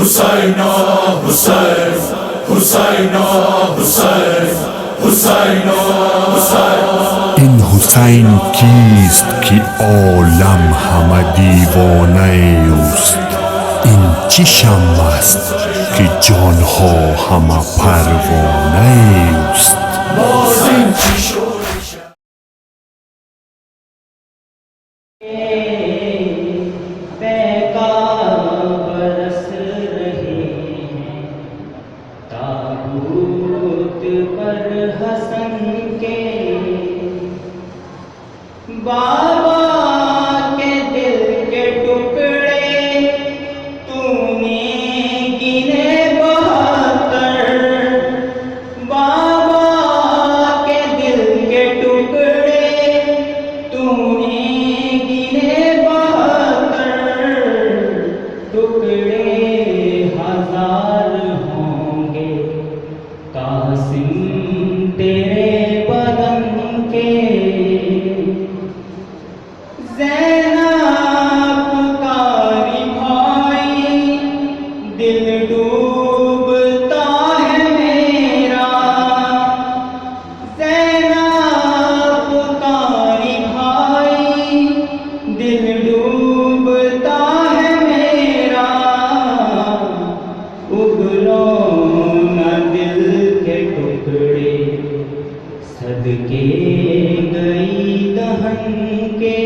حسین حسین حسین حسین حسین حسین. N حسین کیست که عالم همه دیوانه اوست؟ N چه شمع است که جانها همه پروانه اوست؟ باز این چی شد؟ بابا کے دل کے ٹکڑے تو نے گنے 72. بابا کے دل کے ٹکڑے تو نے گنے 72. ٹکڑے 1000 ہوں گے قاسم تیرے بدن کے. زینب پکاری بھائی دل ڈوبتا ہے میرا. زینب پکاری بھائی دل ڈوبتا ہے میرا. اگلو نہ دل کے ٹکڑے صدقے گئی دہن کے.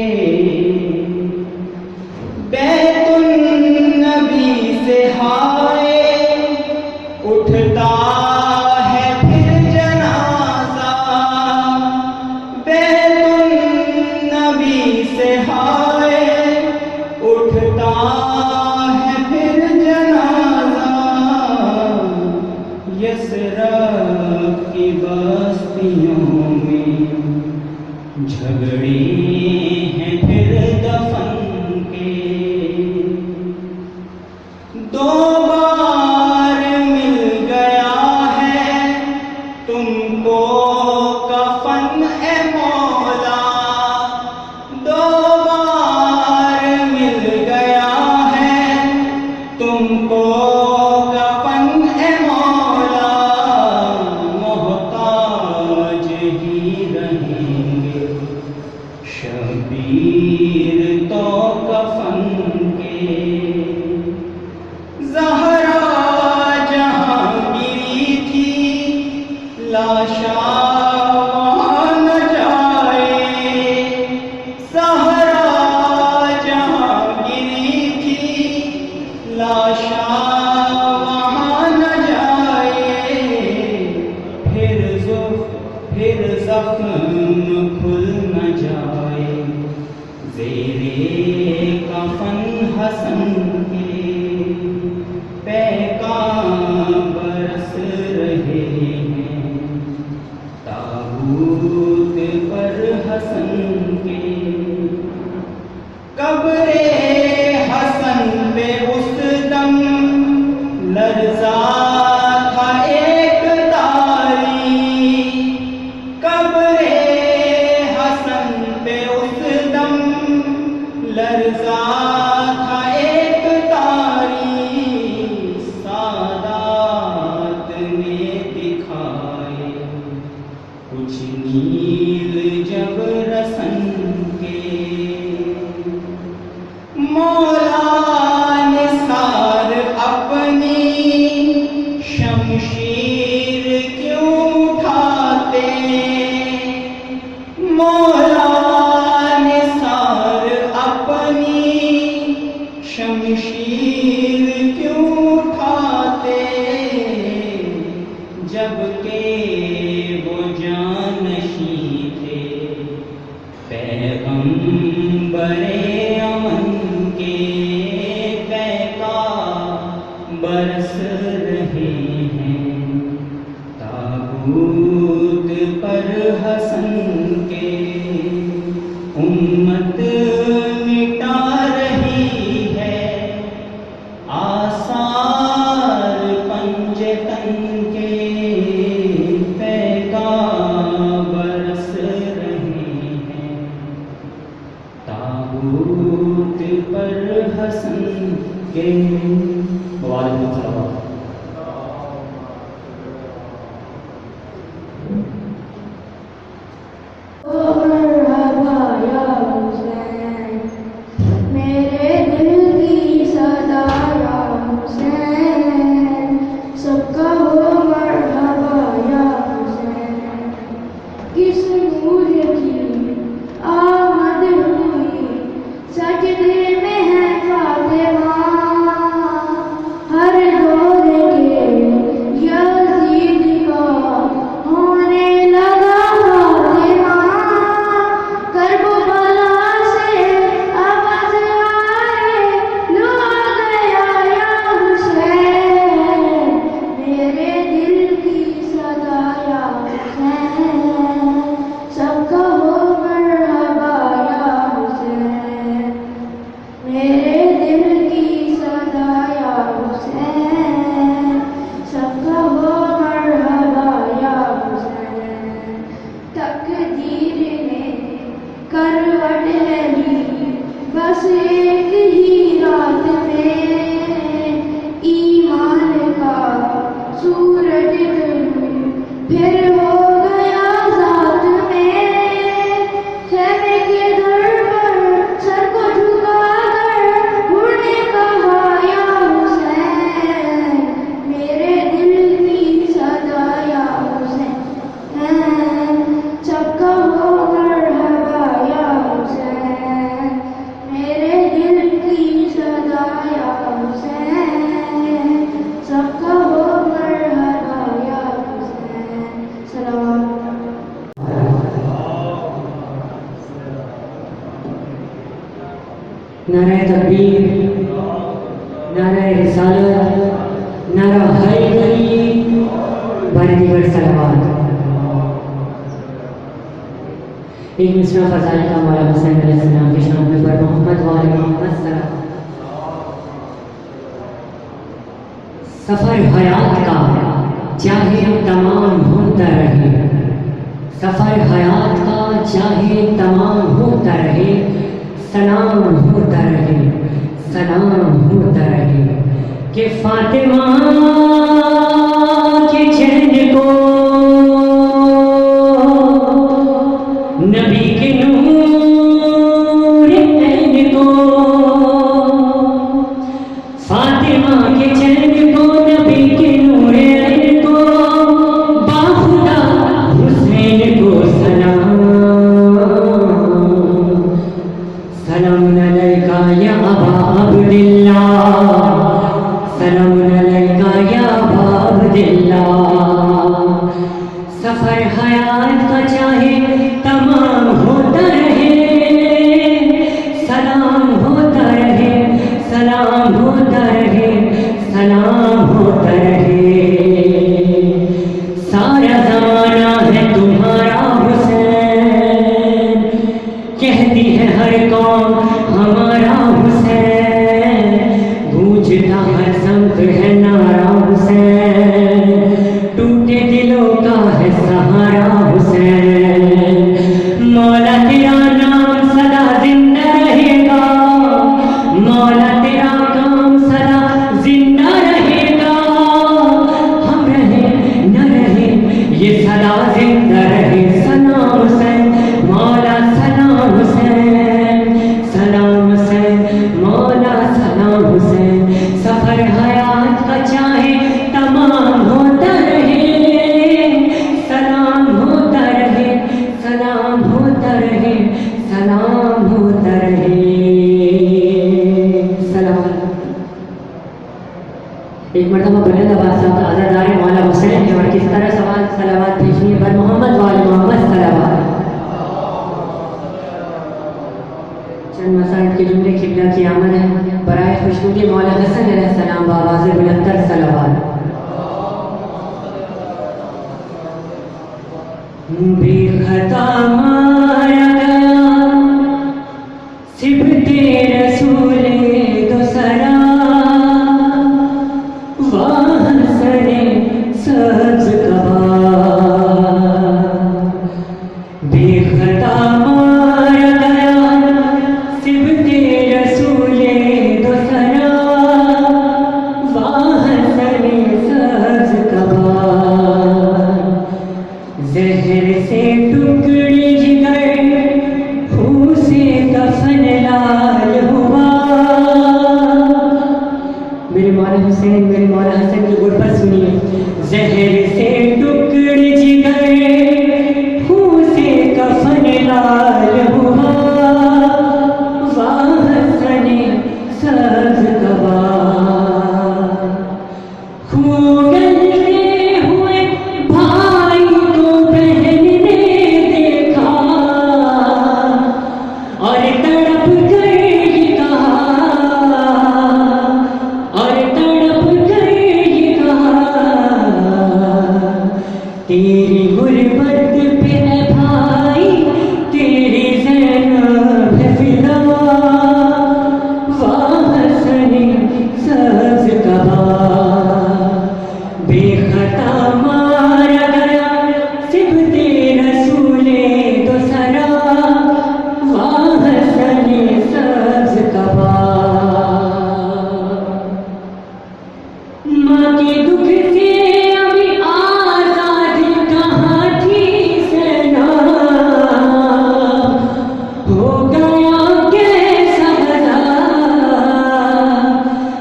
بیت النبی سے ہائے اٹھتا ہے پھر جنازہ. بیت النبی سے ہائے اٹھتا ہے پھر جنازہ. یثرب کی بستیوں میں جھگڑے ہیں پھر دفن کے. 2 بار مل گیا ہے تم کو کفن اے مولا. 2 بار مل گیا ہے تم کو کفن اے مولا. محتاج ہی رہیں گے شبیر تو کفن کے. زہرا جہاں گری تھی لاشا وہاں نہ جائے. زہرا جہاں گری تھی لاشا وہاں نہ جائے. پھر زخم کھل نہ جائے زیرے کفن حسن کے. پیغام برس رہے ہیں تابوت پر حسن کے. قبر حسن پہ اس دم لرزا تھا ایک تاری. قبر حسن پہ اس دم لرزا تھا ایک تاری. سادات نے دکھائے کچھ نیل جب رسن کے. مولا نثار اپنی شمشیر کیوں اٹھاتے. مولا نثار اپنی شمشیر کیوں اٹھاتے. جبکہ وہ جانشین تھے پیغمبر امن کے. پیغام برس رہے ہیں تابوت پر حسن کے. امت مٹا رہی ہے آثار پنجے تن کے. پیغام برس رہے ہیں تابوت پر حسن کے. تکبیر، نعرہ رسالت، نعرہ حیدری، بار دیگر صلوات۔ ایک مصرع فضائل کا مولا حسین علیہ السلام کی شان میں پر محمد و آل محمد صلوات۔ سفر حیات کا چاہے تمام ہوتا رہے، سفر حیات کا چاہے تمام ہوتا رہے، سلام ہوتا رہے، سلام ہوتا رہے کہ فاطمہ کے چین کو نبی کے نور عین کو، فاطمہ کے چین کو نبی کے نور عین کو، باخدا حسین کو سلام، سلام علیکہ یا ابا عبداللہ، سلام علیکہ یا ابا عبداللہ۔ سفر حیات کا چاہے تمام ہوتا رہے، سلام ہوتا رہے، سلام ہوتا رہے، سلام ہوتا رہے۔ سارا زمانہ ہے تمہارا حسین، کہتی ہے ہر قوم ہمارا حسین، گونجتا ہر سمت ہے نعرہ حسین، ٹوٹے دلوں کا ہے سہارا حسین۔ مولا تیرا نام سدا زندہ رہے گا، مولا تیرا کام سدا زندہ رہے گا، ہم رہے نہ رہے یہ سدا زندہ رہے۔ سلام حسین مولا، سلام حسین، سلام حسین مولا، سلام حسین۔ سفر حیات کا چاہے تمام ہوتا رہے، سلام ہوتا رہے، سلام ہوتا رہے، سلام ہوتا رہے۔ سلام۔ ایک مرتبہ بلند آواز سے عزادار مولا حسین نے اور کس طرح سوال صلوات بھیجنی ہے پر محمد و آل محمد صلوات۔ چند مسائل کے جملے قبلہ کی آمد ہے، برائے خوشنودی مولا حسن علیہ السلام بآواز بلندتر صلوات۔ بے خطا مارا گیا صبت رسول دو سرا، واہن سرے سبز کبار۔ بے خطا مارا گیا صبت رسول دو سرا، واہن سرے سبز کبار۔ زہر سے ٹکڑے جگر، خون سے کفن لال ہوا۔ میرے مولا حسین، میرے مولا حسن کی غربت سنیے۔ زہر سے ٹکڑے جگر، خون سے کفن لال ہوا، واہ حسن سبز کبار۔ خون گلتے ہوئے بھائی کو بہن نے دیکھا، اور تڑپ کر یہ کہا، اور تڑپ کر یہ کہا، تیری غربت پہ اے بھائی تیری زینب ہے فدا، واہ حسن سبز کبار۔ بے خطا مارا گیا صبت رسول دو سرا، واہ حسن سبز کبار۔ ماں کے دکھ سے ابھی آزاد کہاں تھی زینب، ہو گیا کیسا عذاب،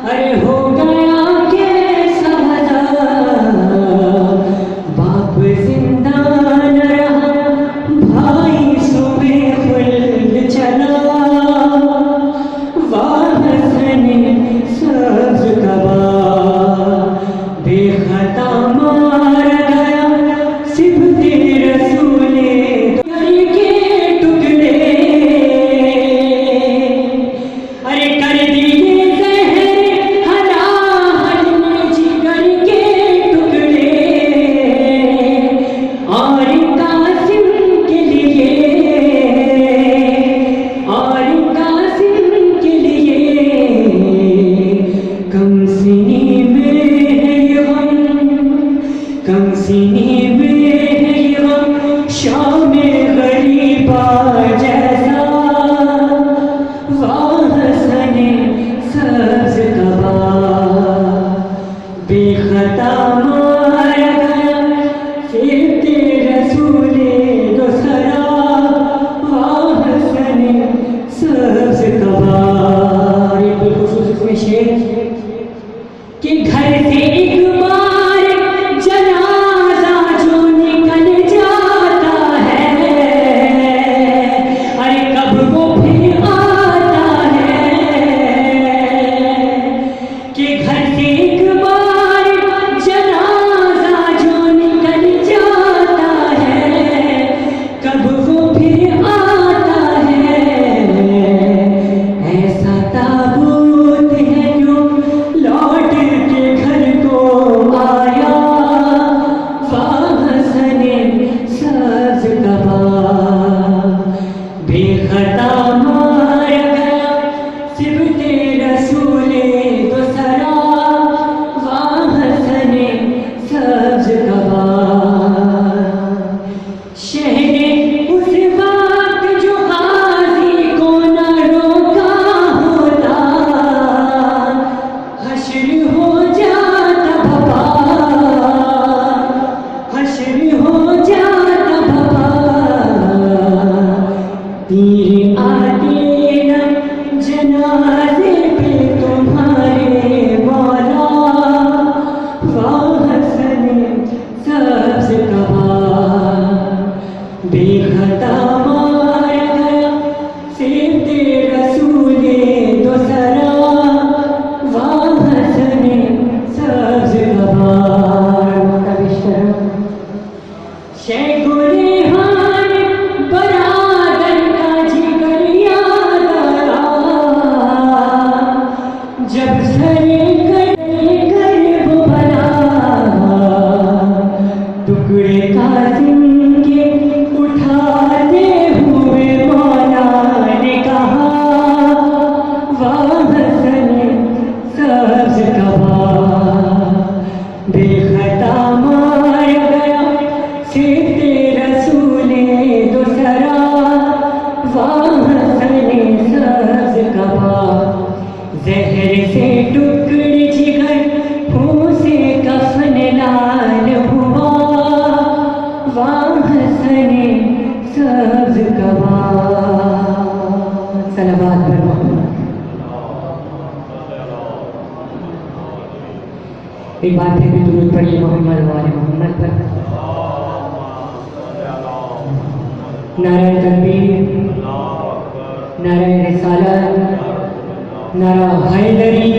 ارے ہو گیا کیسا عذاب۔ باپ زندہ نہ رہا، بھائی صبح خلد چلا، واہ حسن سبز کبار۔ بے سینی میں ہے یہ غم، کم سینی میں ہے یہ غم، شام غریبا جیسا، واہ حسن سبز قبا، بے خطا مارا گیا سبت رسول دو سرا، واہ حسن سبز قبا۔ یہ بالخصوص اس میں شعر کہ گھر سے ایک بار جنازہ جو نکل جاتا ہے، ارے کب وہ پھر آتا ہے، کہ گھر سے ایک بار جنازہ جو نکل جاتا ہے، کب وہ پھر آتا ہے، ایسا تابوت ہے جو لوٹ کے گھر کو آیا، واہ حسن سبز قبا، بے خطا مارا گیا سبت رسول دو سرا، واہ حسن سبز قبا۔ شہر اس وقت جو غازی کو نہ روکا ہوتا، حشر ہو جاتا بھپا، حشر ہو جاتا بھپا، تیر آتے نہ جنازے پہ تمہارے مولا، واہ حسن سبز قبا، بے خطا مارا گیا سبت رسول دو سرا، واہ حسن سبز قبا۔ شیخ ریحان برادر کا جگر یاد آیا، جب سرے کر وہ بھلا، ٹکڑے قاسم کے اٹھاتے ہوئے مولا نے کہا، واہ حسن سبز قبا، بے خطا مارا گیا سبت رسول دو سرا، واہ حسن سبز قبا، زہر سے ٹکڑے جگر خون سے کفن لال ہوا، واہ حسن سبز قبا۔ صلوات پر محمد۔ ایک بار پھر بھی درود پڑھیے محمد وآل محمد پر۔ نعرہ تکبیر، نعرہ رسالت، نعرہ حیدری،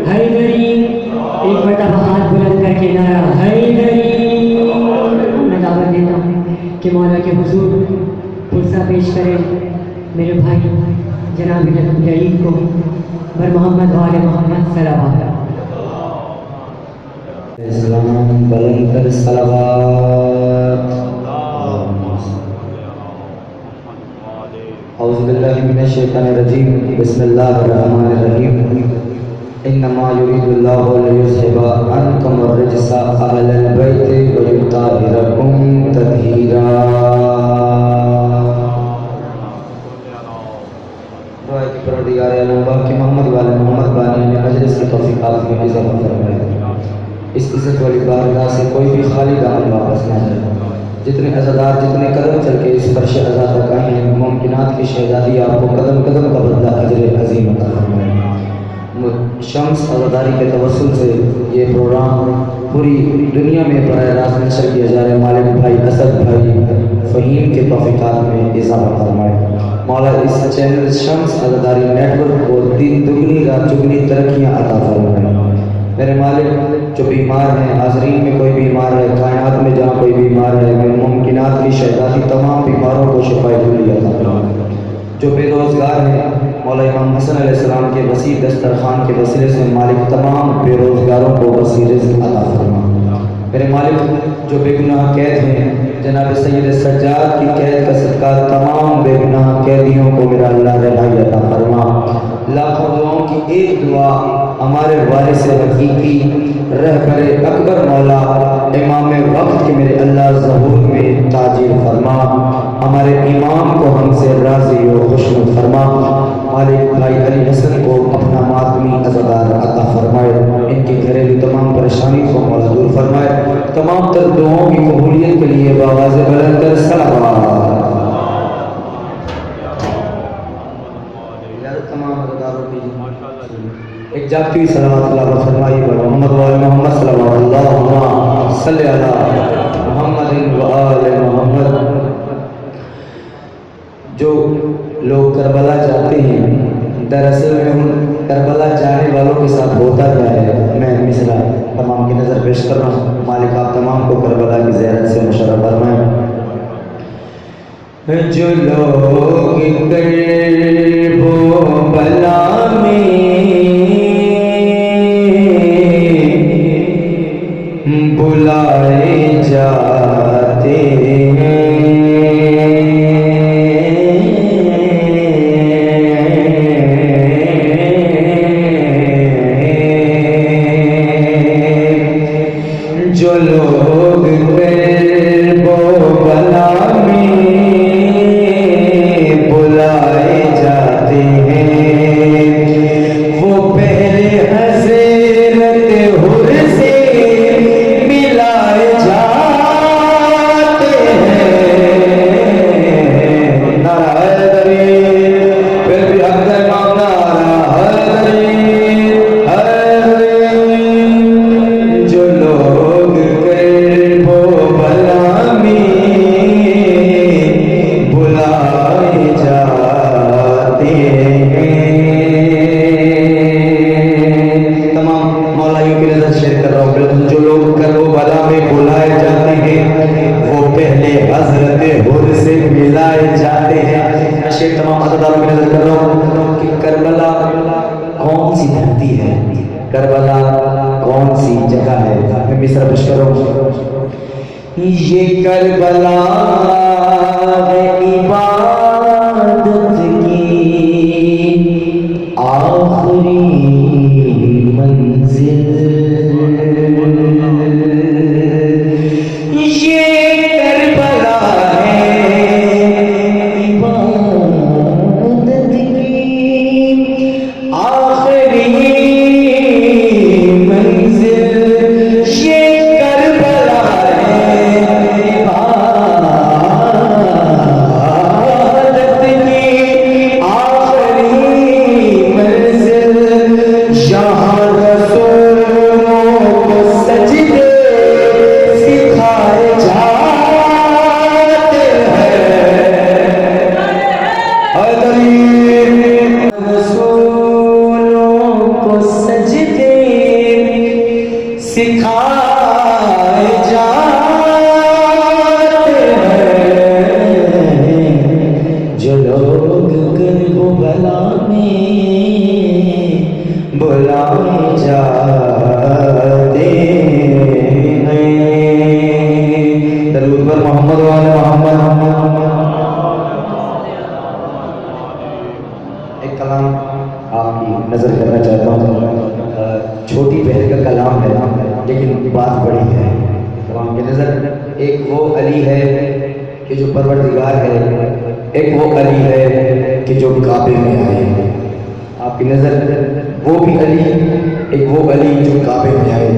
حیدری، ایک مرتبہ ہاتھ بلند کر کے نعرہ حیدری۔ میں دعوت دیتا ہوں کہ مولا کے حضور پرسہ پیش کریں میرے بھائی جناب جلیل کو، بر محمد وآل محمد صلوات۔ اسلام بلند کر صلوات۔ اعوذ باللہ من الشیطان الرجیم، بسم اللہ الرحمن الرحیم۔ انما یرید اللہ لیذھب عنکم الرجس اہل البیت ویطہرکم تطہیرا۔ دعا کہ پروردگار عالم کہ محمد والے محمد بانی نے مجلس کی توفیقات میں اضافہ فرمائے، اس عزت والی بارگاہ سے کوئی بھی خالی دامن واپس نہ جائے۔ جتنے عزادار جتنے قدم چل کے اس فرش عزا تک آئے ہیں، ممکنات کی شہزادی آپ کو قدم قدم کا بدلہ اجر عظیم عطا فرمائے۔ شمس عزاداری کے توسل سے یہ پروگرام پوری دنیا میں براہ راست نشر کیا جا رہا ہے۔ مالک بھائی اسد بھائی فہیم کے توفیقات میں اضافہ فرمائے۔ مولا اس چینل شمس عزاداری نیٹ ورک کو دن دگنی رات چگنی ترقیاں عطا فرمائے۔ میرے مالک جو بیمار ہیں، حاضرین میں کوئی بیمار ہے، کائنات میں جہاں کوئی بیمار ہے، ممکنات کی شہزادی تمام بیماروں کو شفائے کلی عطا فرمائے۔ جو بے روزگار ہیں، مولا امام حسن علیہ السلام کے وسیع دسترخوان کے وسیلے سے مالک تمام بے روزگاروں کو وسیع رزق عطا فرما۔ میرے مالک جو بے گناہ قید ہیں، جناب سید سجاد کی قید کا صدقہ تمام بے گناہ قیدیوں کو میرا اللہ رہائی عطا فرما۔ لاکھوں دعاؤں کی ایک دعا ہمارے وارث حقیقی رہبر اکبر مولا امام وقت کے میرے اللہ ظہور میں تاجر فرما، ہمارے امام کو ہم سے راضی و خوشنود فرما، مالک بھائی علی حسن کو اپنا ماتمی عزادار عطا فرمائے، ان کی گھریلو تمام پریشانی کو مولا دور فرمائے، تمام تر دعاؤں کی قبولیت کے لیے بآواز بلند کر صلوات۔ تمام عزاداروں کی ایک جاگتی ہوئی صلوات اللہ فرمائی محمد و آل محمد صلی اللہ صلی علی محمد و آل محمد۔ جو لوگ کربلا جاتے ہیں دراصل میں ان کربلا جانے والوں کے ساتھ ہوتا کیا ہے، میں مصرع تمام کی نظر پیش کر رہا ہوں، مالک آپ تمام کو کربلا کی زیارت سے مشرف فرمائیں۔ جو لوگ کرب و بلا میں بلائے جاتے ہیں، جو لوگ کرب و بلا میں بلائے جاتے ہیں، وہ پہلے حضرت حر سے ملائے جاتے ہیں۔ نعرہ حیدری، پھر بھی حق امام نعرہ حیدری، حیدری۔ جو لوگ کرب و بلا میں بلائے جاتے ہیں، تمام مولائیوں کی نظر شیئر کر رہا ہوں، بالکل جو لوگ کرب و بلا میں بلائے جاتے ہیں وہ پہلے حضرت حر سے ملائے جاتے ہیں۔ میں شیئر تمام عزاداروں کی نظر کر رہا ہوں کہ کربلا کون سی دھرتی ہے، کربلا کون سی جگہ ہے، میں مصرع پیش کر رہا ہوں۔ یہ کربلا ہے عبادت کی آخری منزل، یہ کربلا ہے عبادت کی آخری منزل، یہ کربلا ہے عبادت کی آخری منزل، یہاں رسولوں کو سجدے سکھائے جاتے ہیں، رسولوں کو سجدے سکھائے جاتے ہیں، جو لوگ کرب و بلا میں بلائے جاتے ہیں۔ درود پر محمد و آل محمد۔ ایک کلام آپ کی نظر کرنا چاہتا ہوں، چھوٹی بہن کا کلام ہے لیکن بات بڑی ہے، کلام کی نظر۔ ایک وہ علی ہے کہ جو پروردگار ہے، ایک وہ علی ہے کہ جو کعبے میں آئے ہیں، آپ کی نظر وہ بھی علی، ایک وہ علی جو کعبے میں آئے،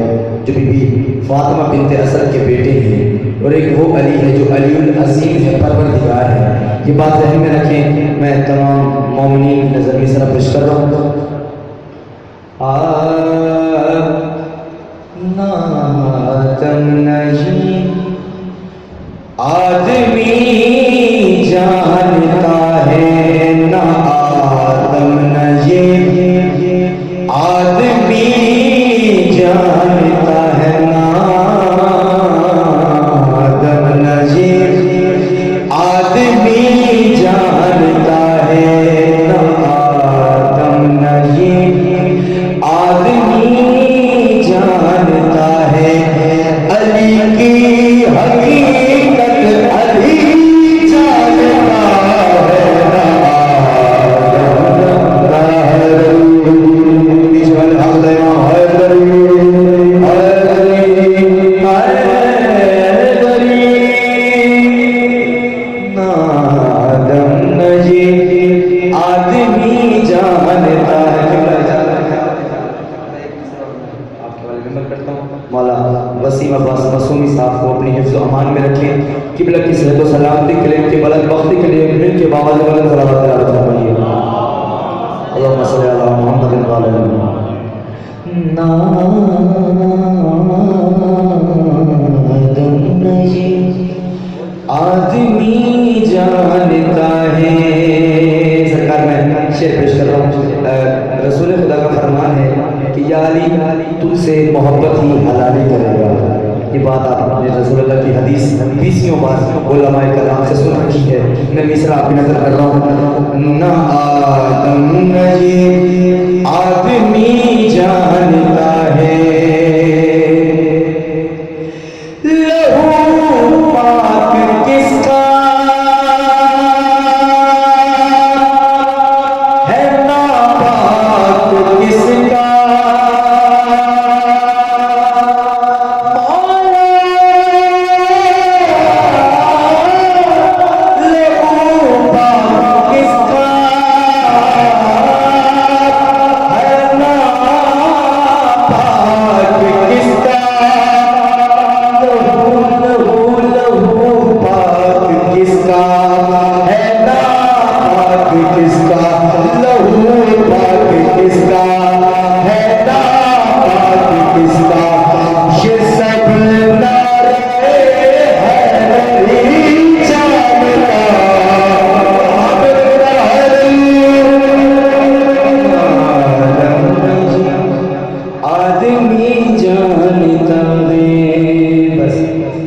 جو بی بی فاطمہ بنت اسد کے بیٹے ہیں، اور ایک وہ علی ہے جو علی العظیم ہے، پروردگار ہے۔ یہ بات ذہن میں رکھیں، میں تمام مومنین کی نظر میں صرف پیش کر رہا ہوں۔ ناتم نہیں آدمی جانتا ہے، نہ آدم نہیں آدمی جانتا ہے، نہ آدم نہیں آدمی جانتا ہے، نہ آدم نہیں آدمی جانتا ہے، علی کی حقیقت علی جانتا ہے، بیچ والے حق دے ممبر کرتا ہوں مولا وسیم عباس معصومی صاحب کو اپنی حفظ و امان میں رکھیں، قبلہ کی صحت و سلامتی کے لیے، ان کے بلند بختی کے لیے مل کے باوجود بلند صلوات تلاوت فرمائیے۔ اللہم صلی علی محمد و علی محمد۔ آدمی جانتا ہے، سرکار میں شعر پیش کر رہا ہوں، رسول خدا کا فرمان ہے کہ یا علی تم سے محبت ہی حلالی کرے گا۔ یہ بات آپ نے رسول اللہ کی حدیث 20 بار علماء کلام سے سن رکھی ہے۔ میں مصرع آپ کی نظر کر رہا ہوں، نہ آدم نہ یہ آدمی جانتا ہے لہو پاک کس کا ہے، ناپاک کس کا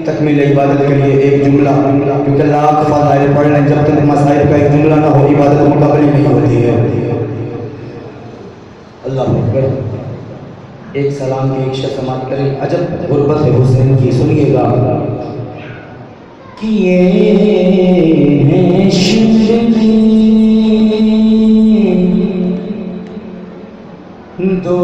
تکمیل عبادت کے لیے ایک جملہ، کیونکہ لاکھ فضائل پڑھ لیں جب تک مصائب کا ایک جملہ نہ ہو عبادت مقبول ہی نہیں ہوتی ہے۔ اللہ اکبر۔ ایک سلام کی ایک شخص سماعت کریں، عجب غربت ہے حسین کی، سنیے گا۔ کیے ہیں شکری دو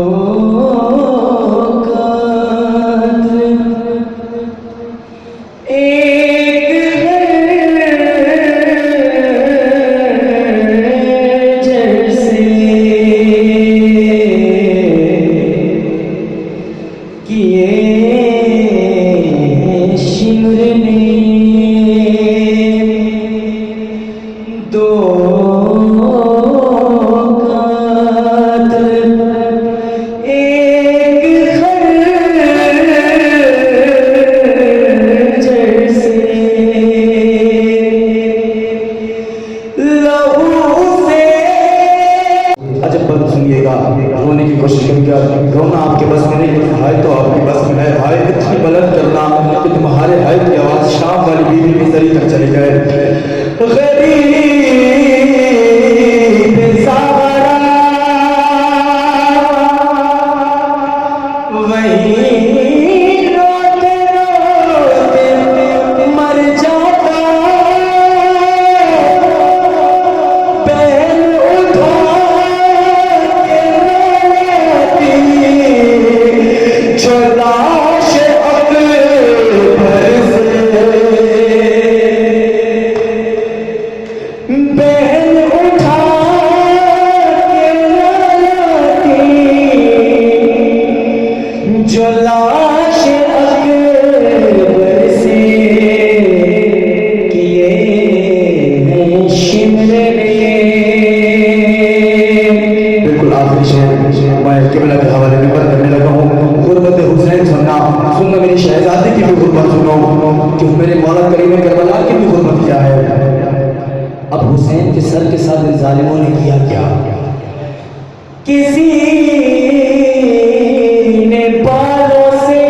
رونے کی کوشش کریں گے، رونا آپ کے بس میں نہیں، لیکن ہائے تو آپ کی بس میں ہے۔ ہائے اتنی بلند کرنا کہ تمہارے ہائے کی آواز شام والی بیوی کی زری تک چلی جائے۔ غریب ساورا وہی روتے روتے مر جاتا، پہل اٹھا جو لاش عقل پر سے بہن اٹھا کے لاتی، جو لاش عقل پر سے کیے ہیں شمرے۔ بالکل آخری شعر میں قبلہ کے حوالے میں بات کرنے لگا ہوں۔ غربت حسین سننا میری شہزادی کی بھی غربت سنو، کہ میرے مولا کریم کربلا کی بھی غربت کیا ہے۔ اب حسین کے سر کے ساتھ ان ظالموں نے کیا کیا؟ کسی نے بالوں سے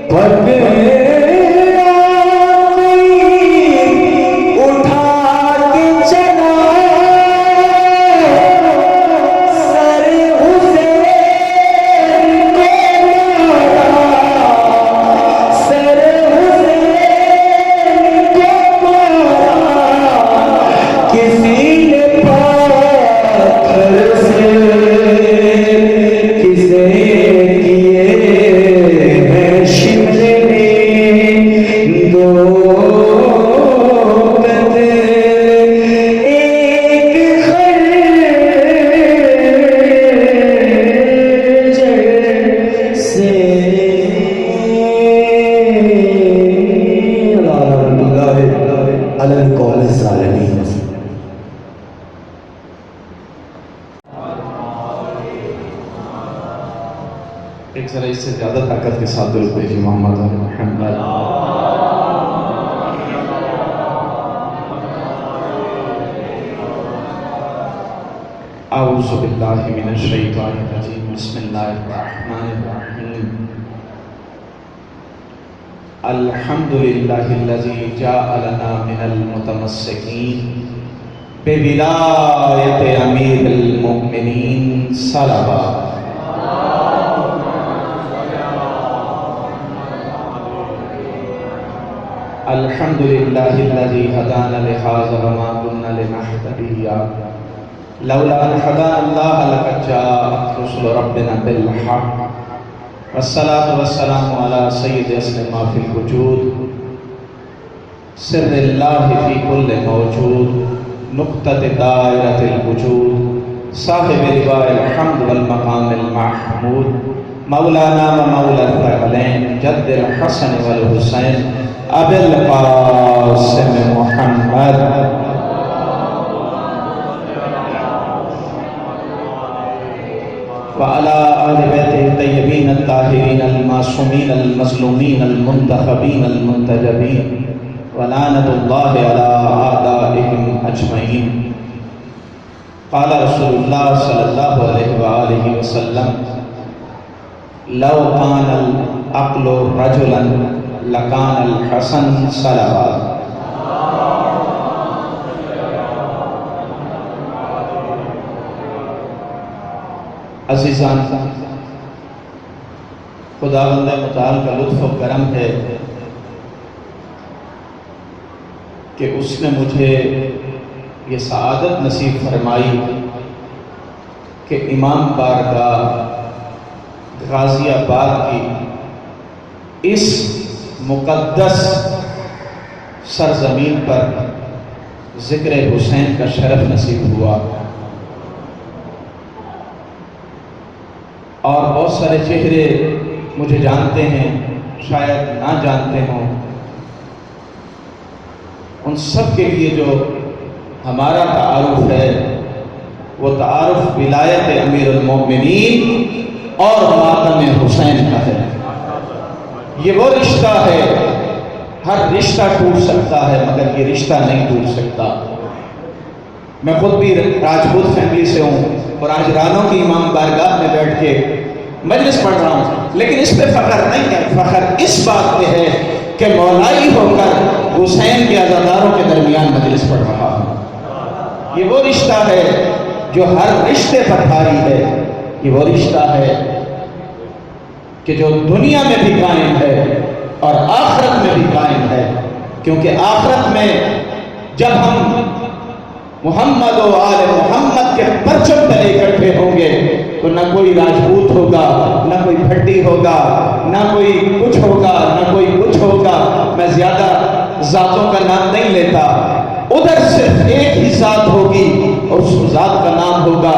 پکڑا اٹھا کے چلا سر حسین کو مارا، سر حسین کو مارا، کسی نے ایک ذرا اس سے زیادہ طاقت کے ساتھ درود بھیجیے محمد و محمد. اعوذ باللہ من الشیطان الرجیم. بسم اللہ الرحمن الرحیم. الحمدللہ الذی جعلنا من المتمسکین بولایت امیر المؤمنین صلوات. الحمدللہ الذی ہدانا لہذا وما كنا لنہتدی لولا ان ہدانا اللہ لقد جاءت رسل ربنا بالحق. والصلاة والسلام علی سید اصل ما فی الوجود سر اللہ فی کل موجود نقطۃ دائرۃ الوجود صاحب لواء الحمد والمقام المحمود مولانا و مولا الثقلین جد الحسن والحسین ابی القاسم محمد. وعلى آل بیتہ الطیبین الطاہرین المعصومین المظلومین المنتخبین المنتجبین ولعنۃ اللہ علی اعدائہم اجمعین. قال رسول اللہ صلی اللہ علیہ وآلہ وسلم لو کان العقل رجلا لکان الحسن صلوات. عزیزان، خداوند متعال کا لطف و کرم ہے کہ اس نے مجھے یہ سعادت نصیب فرمائی کہ امام بارگاہ غازی آباد کی اس مقدس سرزمین پر ذکر حسین کا شرف نصیب ہوا. اور بہت سارے چہرے مجھے جانتے ہیں، شاید نہ جانتے ہوں. ان سب کے لیے جو ہمارا تعارف ہے وہ تعارف ولایت امیر المومنین اور ماتم حسین کا ہے. یہ وہ رشتہ ہے، ہر رشتہ ٹوٹ سکتا ہے مگر یہ رشتہ نہیں ٹوٹ سکتا. میں خود بھی راجپوت فیملی سے ہوں اور آج رانوں کی امام بارگاہ میں بیٹھ کے مجلس پڑھ رہا ہوں، لیکن اس پہ فخر نہیں ہے. فخر اس بات پہ ہے کہ مولائی ہو کر حسین کے عزاداروں کے درمیان مجلس پڑھ رہا ہوں. یہ وہ رشتہ ہے جو ہر رشتے پر بھاری ہے. یہ وہ رشتہ ہے کہ جو دنیا میں بھی قائم ہے اور آخرت میں بھی قائم ہے. کیونکہ آخرت میں جب ہم محمد و آل محمد کے پرچم تلے اکٹھے ہوں گے تو نہ کوئی راجپوت ہوگا، نہ کوئی بھٹی ہوگا، نہ کوئی کچھ ہوگا، نہ کوئی کچھ ہوگا. میں زیادہ ذاتوں کا نام نہیں لیتا. ادھر صرف ایک ہی ذات ہوگی اور اس ذات کا نام ہوگا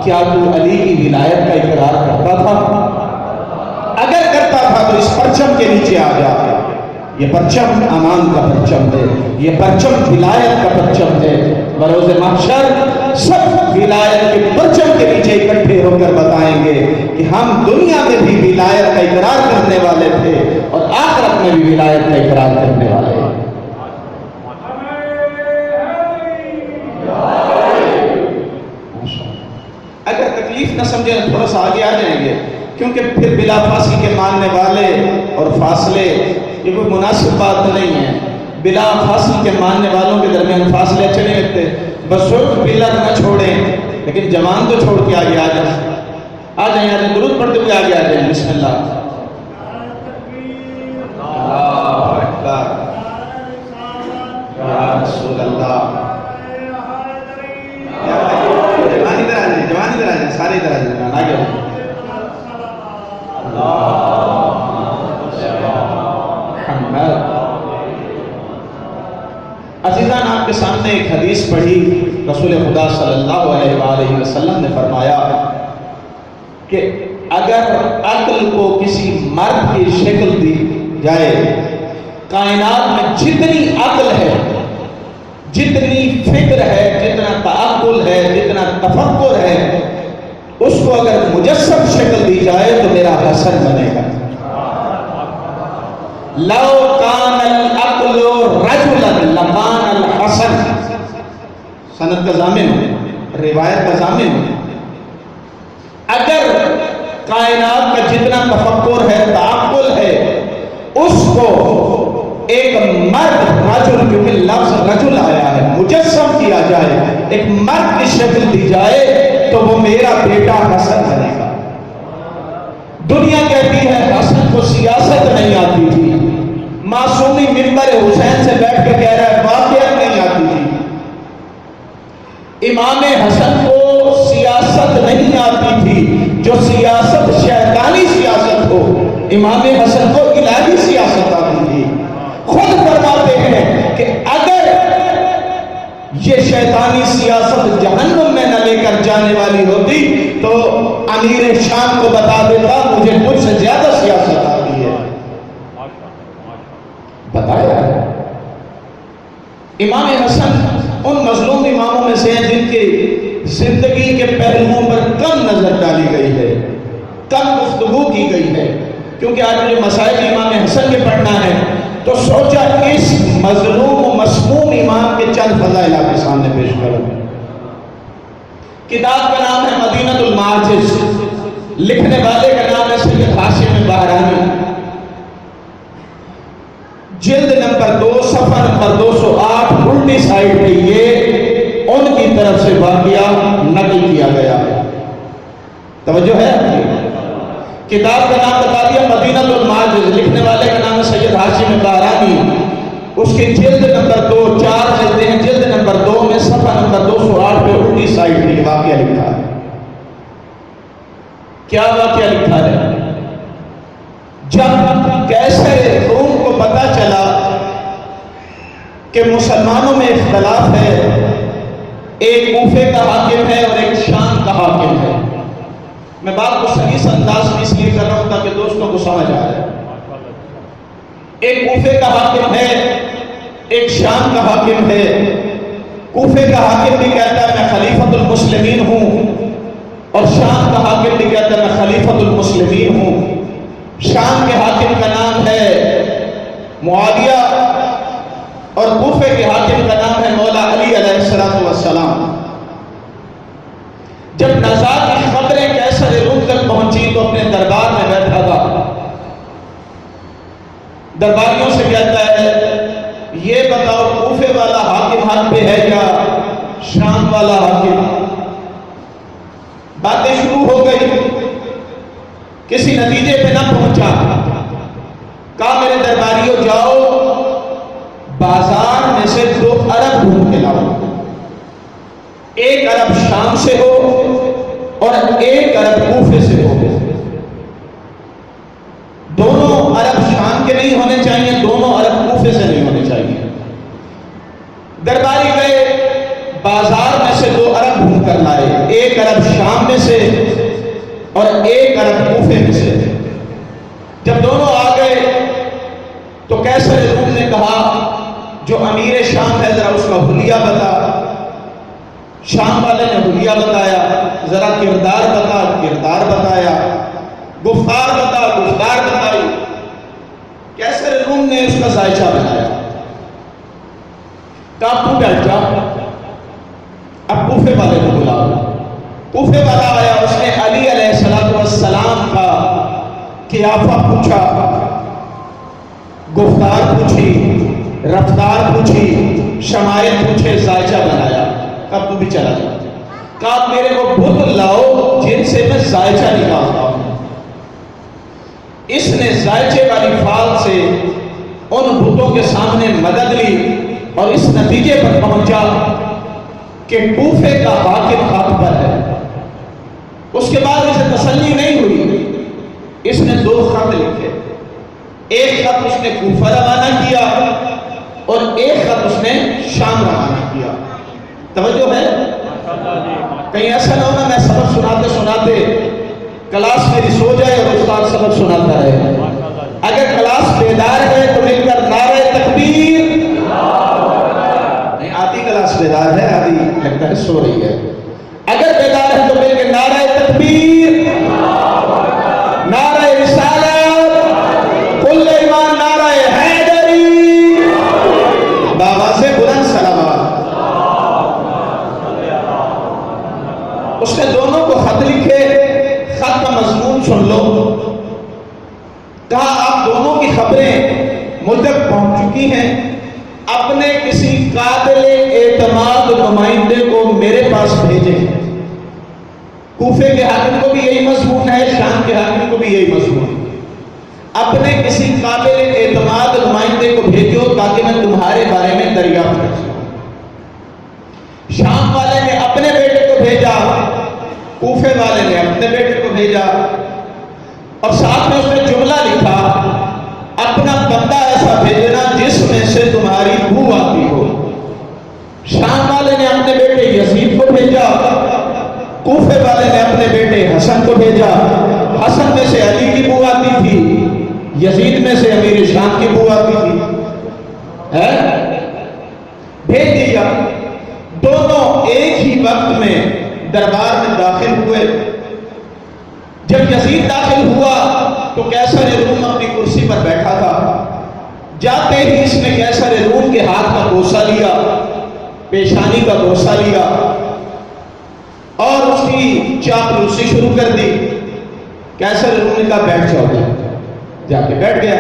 کیا تو علی کی ولایت کا اقرار کرتا تھا؟ اگر کرتا تھا تو اس پرچم کے نیچے آ جا. یہ پرچم امان کا پرچم ہے، یہ پرچم ولایت کا پرچم ہے. بروز محشر سب ولایت کے پرچم کے نیچے اکٹھے ہو کر بتائیں گے کہ ہم دنیا میں بھی ولایت کا اقرار کرنے والے تھے اور آخرت میں بھی ولایت کا اقرار کرنے والے ہیں. اگر تکلیف نہ سمجھیں تھوڑا سا آگے آ جائیں گے، کیونکہ پھر بلا فاصل کے ماننے والے اور فاصلے یہ کوئی مناسب بات نہیں ہے. بلا فاصل کے ماننے والوں کے درمیان فاصلے اچھے نہیں لگتے. بزرگ پلر نہ چھوڑیں لیکن جوان تو چھوڑ کے آگے آ جائیں. آ جائیں درود پڑھتے ہوئے آگے آ جائیں. بسم اللہ. اللہ اکبر. یا رسول اللہ. جوان ادھر آ جائیں، جوان ادھر آ جائیں، سارے ادھر آ جائیں. آگے آ جائیں. عزیزان، آپ کے سامنے ایک حدیث پڑھی. رسول خدا صلی اللہ علیہ وآلہ وسلم نے فرمایا کہ اگر عقل کو کسی مرد کی شکل دی جائے، کائنات میں جتنی عقل ہے، جتنی فکر ہے، جتنا تعقل ہے، جتنا تفکر ہے، اس کو اگر مجسم شکل دی جائے تو میرا حسن بنے گا. لو کان العقل رجلا لکان الحسن. سند کا ضامن روایت کا ضامن. اگر کائنات کا جتنا تفکر ہے تعقل ہے اس کو ایک مرد رجل, کیونکہ لفظ رجل آیا ہے, مجسم کیا جائے, ایک مرد کی شکل دی جائے تو وہ میرا بیٹا حسن بنے گا. دنیا کہتی ہے حسن کو سیاست نہیں آتی تھی. معصومی منبر حسین سے بیٹھ کے کہہ رہا ہے واقعہ نہیں آتی تھی. امام حسن کو سیاست نہیں آتی تھی. جو سیاست شیطانی سیاست ہو, امام حسن کو الہی سیاست آتی تھی. خود فرماتے ہیں کہ اگر یہ شیطانی سیاست جہنم میں نہ لے کر جانے والی ہوتی تو امیر شام کو بتا دیتا مجھے مجھ سے زیادہ سیاست آتی ہے. بتایا امام حسن ان مظلوم اماموں میں سے ہیں جن کی زندگی کے پہلوؤں پر کم نظر ڈالی گئی ہے, کم گفتگو کی گئی ہے. کیونکہ آج مجھے مسائل امام حسن کے پڑھنا ہے تو سوچا اس مظلوم و مسموم امام کے چند فضائل آپ کے سامنے پیش کروں. کتاب کا نام ہے مدینہ المعاجز, لکھنے والے کا نام ہے سید ہاشم بہرانی, جلد نمبر 2 صفحہ نمبر 208 الٹی سائڈ پہ یہ ان کی طرف سے واقعہ نقل کیا گیا ہے. توجہ ہے آپ کی. کتاب کا نام بتا دیا مدینہ المعاجز, لکھنے والے کا نام ہے سید ہاشم بہرانی. اس کی جلد نمبر 2, 4 جلدیں ہیں, جلد نمبر 2 میں صفحہ نمبر 208 پہ الٹی سائڈ پہ واقعہ لکھا ہے. کیا واقعہ لکھا ہے؟ جب کیسر روم کو پتا چلا کہ مسلمانوں میں اختلاف ہے, ایک کوفے کا حاکم ہے اور ایک شام کا حاکم ہے. میں بات کو صحیح انداز میں اس لیے کر رہا ہوں تاکہ دوستوں کو سمجھ آ جائے. ایک کوفے کا حاکم ہے, ایک شام کا حاکم ہے. کوفے کا حاکم بھی کہتا ہے میں خلیفۃ المسلمین ہوں, اور شام کا حاکم بھی کہتا ہے میں خلیفۃ المسلمین ہوں. شام کے حاکم کا نام ہے معاویہ اور کوفے کے حاکم کا نام ہے مولا علی علیہ السلام. جب نزاع کی خبریں کیسر روم تک پہنچی تو اپنے دربار میں بیٹھا تھا. درباریوں سے کہتا ہے یہ بتاؤ کوفے والا حاکم حق پہ ہے یا شام والا حاکم؟ باتیں شروع ہو گئی, کسی نتیجے پہ نہ پہنچا. کہا میرے درباریوں جاؤ بازار میں سے 2 عرب ڈھونڈ کے لاؤ, ایک عرب شام سے ہو اور ایک عرب کوفے سے ہو. دونوں عرب شام کے نہیں ہونے چاہیے, دونوں عرب کوفے سے نہیں ہونے چاہیے. درباری گئے بازار میں سے 2 عرب ڈھونڈ کر لائے, ایک عرب شام میں سے اور ایک عرب کوفے میں سے. جب دونوں آ گئے تو کیسر روم نے کہا جو امیر شام ہے ذرا اس کا حلیہ بتا. شام والے نے حلیہ بتایا, ذرا کردار بتا, کردار بتایا, گفتار بتا, گفتار بتائی. کیسر روم نے اس کا ذائچہ بنایا. کہا تو بیٹھ جا, اب کوفے والے کو بلاؤ. کوفے والا آیا, اس نے علی علیہ السلام کا قیافہ پوچھا, گفتار پوچھی, رفتار پوچھی, شمائل پوچھے, ذائچہ بنایا. کب تو بھی چلا جا. کہا میرے کو بت لاؤ جن سے میں ذائچہ نکالتا ہوں. اس نے ذائچے والی فال سے ان بتوں کے سامنے مدد لی اور اس نتیجے پر پہنچا کہ کوفے کا حاکم حق پر ہے. اس کے بعد اسے تسلی نہیں ہوئی, اس نے 2 خط لکھے. ایک خط اس نے کوفہ روانہ کیا اور ایک خط اس نے شام روانہ کیا. توجہ ہے؟ کہیں ایسا نہ ہونا میں سبق سناتے سناتے کلاس میری سو جائے اور استاد سبق سناتا رہے. اگر کلاس بیدار ہے تو مل کر نعرہ تکبیر. نہیں, آدھی کلاس بیدار ہے, آدھی لگتا ہے سو رہی ہے. اگر بیدار ہے تو مل کے نعرہ تکبیر. چکی ہیں، اپنے کسی قابل اعتماد نمائندے کو میرے پاس بھیجیں۔ کوفے کے حاکم کو بھی یہی مضمون ہے، شام کے حاکم کو بھی یہی مضمون ہے، اپنے کسی قابل اعتماد نمائندے کو بھیجو تاکہ میں تمہارے بارے میں دریافت کر سکوں۔ شام والے نے اپنے بیٹے کو بھیجا، کوفے والے نے اپنے بیٹے کو بھیجا، اور ساتھ میں اس نے جملہ لکھا، اپنا بندہ ایسا بھیجنا جس میں سے تمہاری بو آتی ہو۔ شام والے نے اپنے بیٹے یزید کو بھیجا، کوفے والے نے اپنے بیٹے حسن کو بھیجا۔ حسن میں سے علی کی بو آتی تھی، یزید میں سے امیر شام کی بو آتی تھی، بھیج دیا۔ دونوں ایک ہی وقت میں دربار میں داخل ہوئے۔ جب یزید داخل ہوا تو قیصر روم اپنی کرسی پر بیٹھا تھا۔ جاتے ہی اس نے قیصر روم کے ہاتھ کا بوسہ لیا، پیشانی کا بوسہ لیا اور اس کی چاپلوسی شروع کر دی۔ قیصر روم نے کہا بیٹھ جاؤ، جا کے بیٹھ گیا۔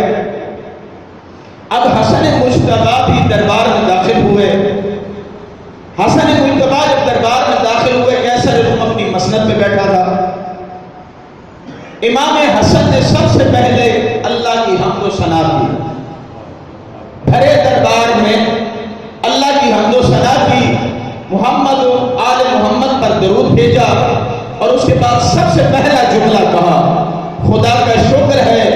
اب حسن مجتبیٰ بھی دربار میں داخل ہوئے۔ حسن مجتبیٰ جب دربار میں داخل ہوئے، قیصر روم اپنی مسند پہ بیٹھا تھا۔ امام حسن نے سب سے پہلے اللہ کی حمد و ثنا کی، بھرے دربار میں اللہ کی حمد و ثنا کی، محمد و آل محمد پر درود بھیجا، اور اس کے بعد سب سے پہلا جملہ کہا، خدا کا شکر ہے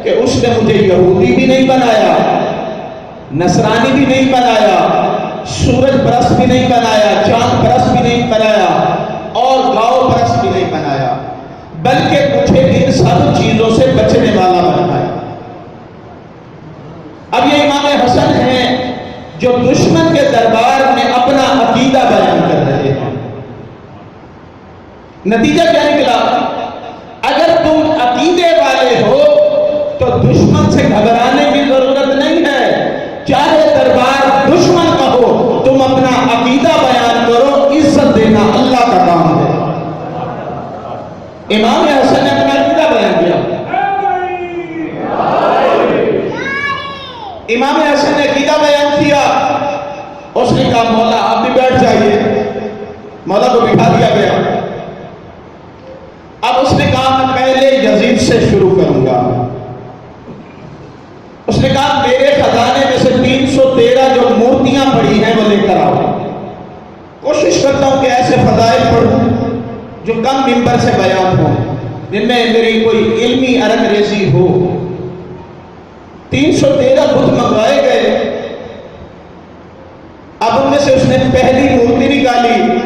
کہ اس نے مجھے یہودی بھی نہیں بنایا، نصرانی بھی نہیں بنایا، سورج پرست بھی نہیں بنایا، چاند پرست بھی نہیں بنایا، اور گاؤں پرست بھی نہیں بنایا، بلکہ مجھے ان سب چیزوں سے بچنے والا بنایا۔ اب یہ امام حسن ہیں جو دشمن کے دربار میں اپنا عقیدہ بیان کر رہے ہیں۔ نتیجہ کیا نکلا؟ اگر تم عقیدے والے ہو تو دشمن سے گھبرانے کی ضرورت نہیں ہے، چاہے دربار دشمن کا ہو، تم اپنا عقیدہ بیان کرو، عزت دینا اللہ کا کام ہے۔ امام حسن نے اپنا عقیدہ بیان کیا۔ امام حسن نے عقیدہ بیان کیا، اس نے کہا مولا آپ بھی بیٹھ جائیے۔ مولا کو بٹھا دیا گیا۔ اب اس نے کہا میں پہلے یزید سے شروع کروں گا۔ اس نے کہا میرے خزانے میں سے 313 جو مورتیاں پڑی ہیں وہ لے کر آؤ۔ کوشش کرتا ہوں کہ ایسے فضائل پڑھوں جو کم منبر سے بیان ہوں، جن میں میری کوئی علمی ارگ ریزی ہو۔ 313 بت منگوائے گئے۔ اب ان میں سے اس نے پہلی مورتی نکالی،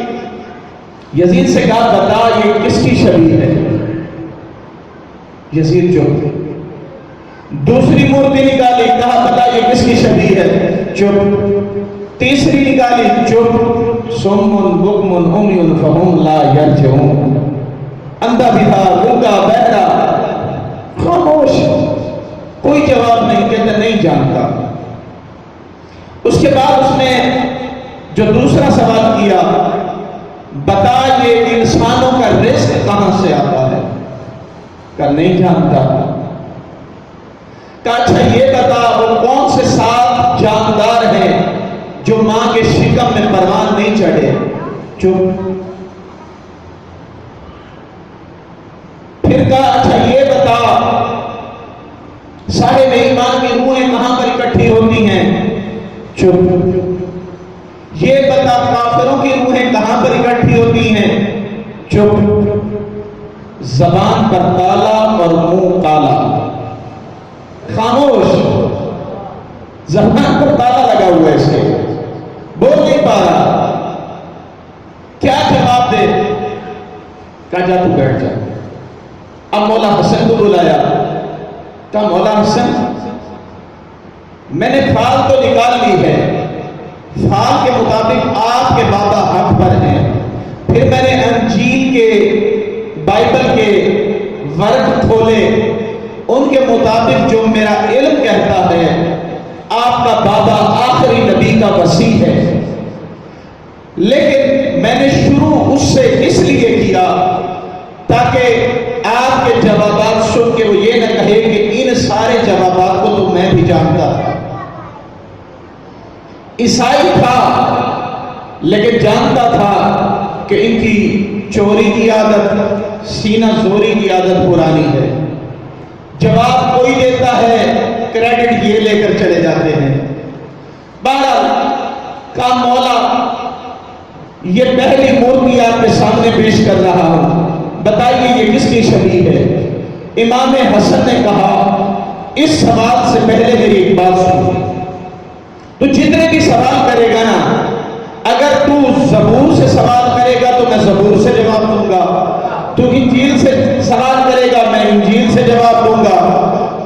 یزید سے کہا بتا یہ کس کی شبیہ ہے؟ یزید چپ۔ دوسری مورتی نکالی، کہا بتا یہ کس کی شبیہ ہے؟ چپ۔ تیسری نکالی، چپ۔ صم بکم عمی فہم لا یرجعون، اندھا بھی تھا، گنگا، بہرا، خاموش، کوئی جواب نہیں، کہتا نہیں جانتا۔ اس کے بعد اس نے جو دوسرا سوال کیا، بتا یہ انسانوں کا رزق کہاں سے آتا ہے؟ کہا نہیں جانتا۔ کہا اچھا یہ بتا وہ کون سے 7 جاندار ہیں جو ماں کے شکم میں پروان نہیں چڑھے؟ چپ۔ پھر کہا اچھا یہ بتا صاحب ایمان کی روحیں کہاں پر اکٹھی ہوتی ہیں؟ چپ۔ یہ بتا کافروں کی روحیں کہاں پر اکٹھی ہوتی ہیں؟ چپ۔ زبان پر تالا اور منہ کالا، خاموش، زبان پر تالا لگا ہوا ہے اس کے، بول نہیں پا رہا، کیا جواب دے؟ کہا جا تو بیٹھ جا۔ اب مولا حسن کو بلایا، کہا مولا حسن میں نے فال تو نکال لی ہے، فال کے مطابق آپ کے بابا حق پر ہیں، پھر میں نے انجیل کے بائبل کے ورق کھولے، ان کے مطابق جو میرا علم کہتا ہے آپ کا بابا آخری نبی کا وصی ہے، لیکن میں نے شروع اس سے اس لیے کیا تاکہ آپ کے جوابات سن کے وہ یہ نہ کہے کہ ان سارے جوابات کو تو میں بھی جانتا تھا۔ عیسائی تھا لیکن جانتا تھا کہ ان کی چوری کی عادت، سینہ زوری کی عادت پرانی ہے. جواب کوئی دیتا ہے، کریڈٹ یہ لے کر چلے جاتے ہیں. بہرحال کا مولا یہ پہلی مورتی آپ کے سامنے پیش کر رہا ہوں، بتائیے یہ کس کی شبیہ ہے؟ امام حسن نے کہا اس سوال سے پہلے میری ایک بات سنو. تو جتنے بھی سوال کرے گا نا، اگر تو زبور سے سوال کرے گا تو میں زبور سے جواب دوں گا، تو انجیل سے سوال کرے گا میں انجیل سے جواب دوں گا،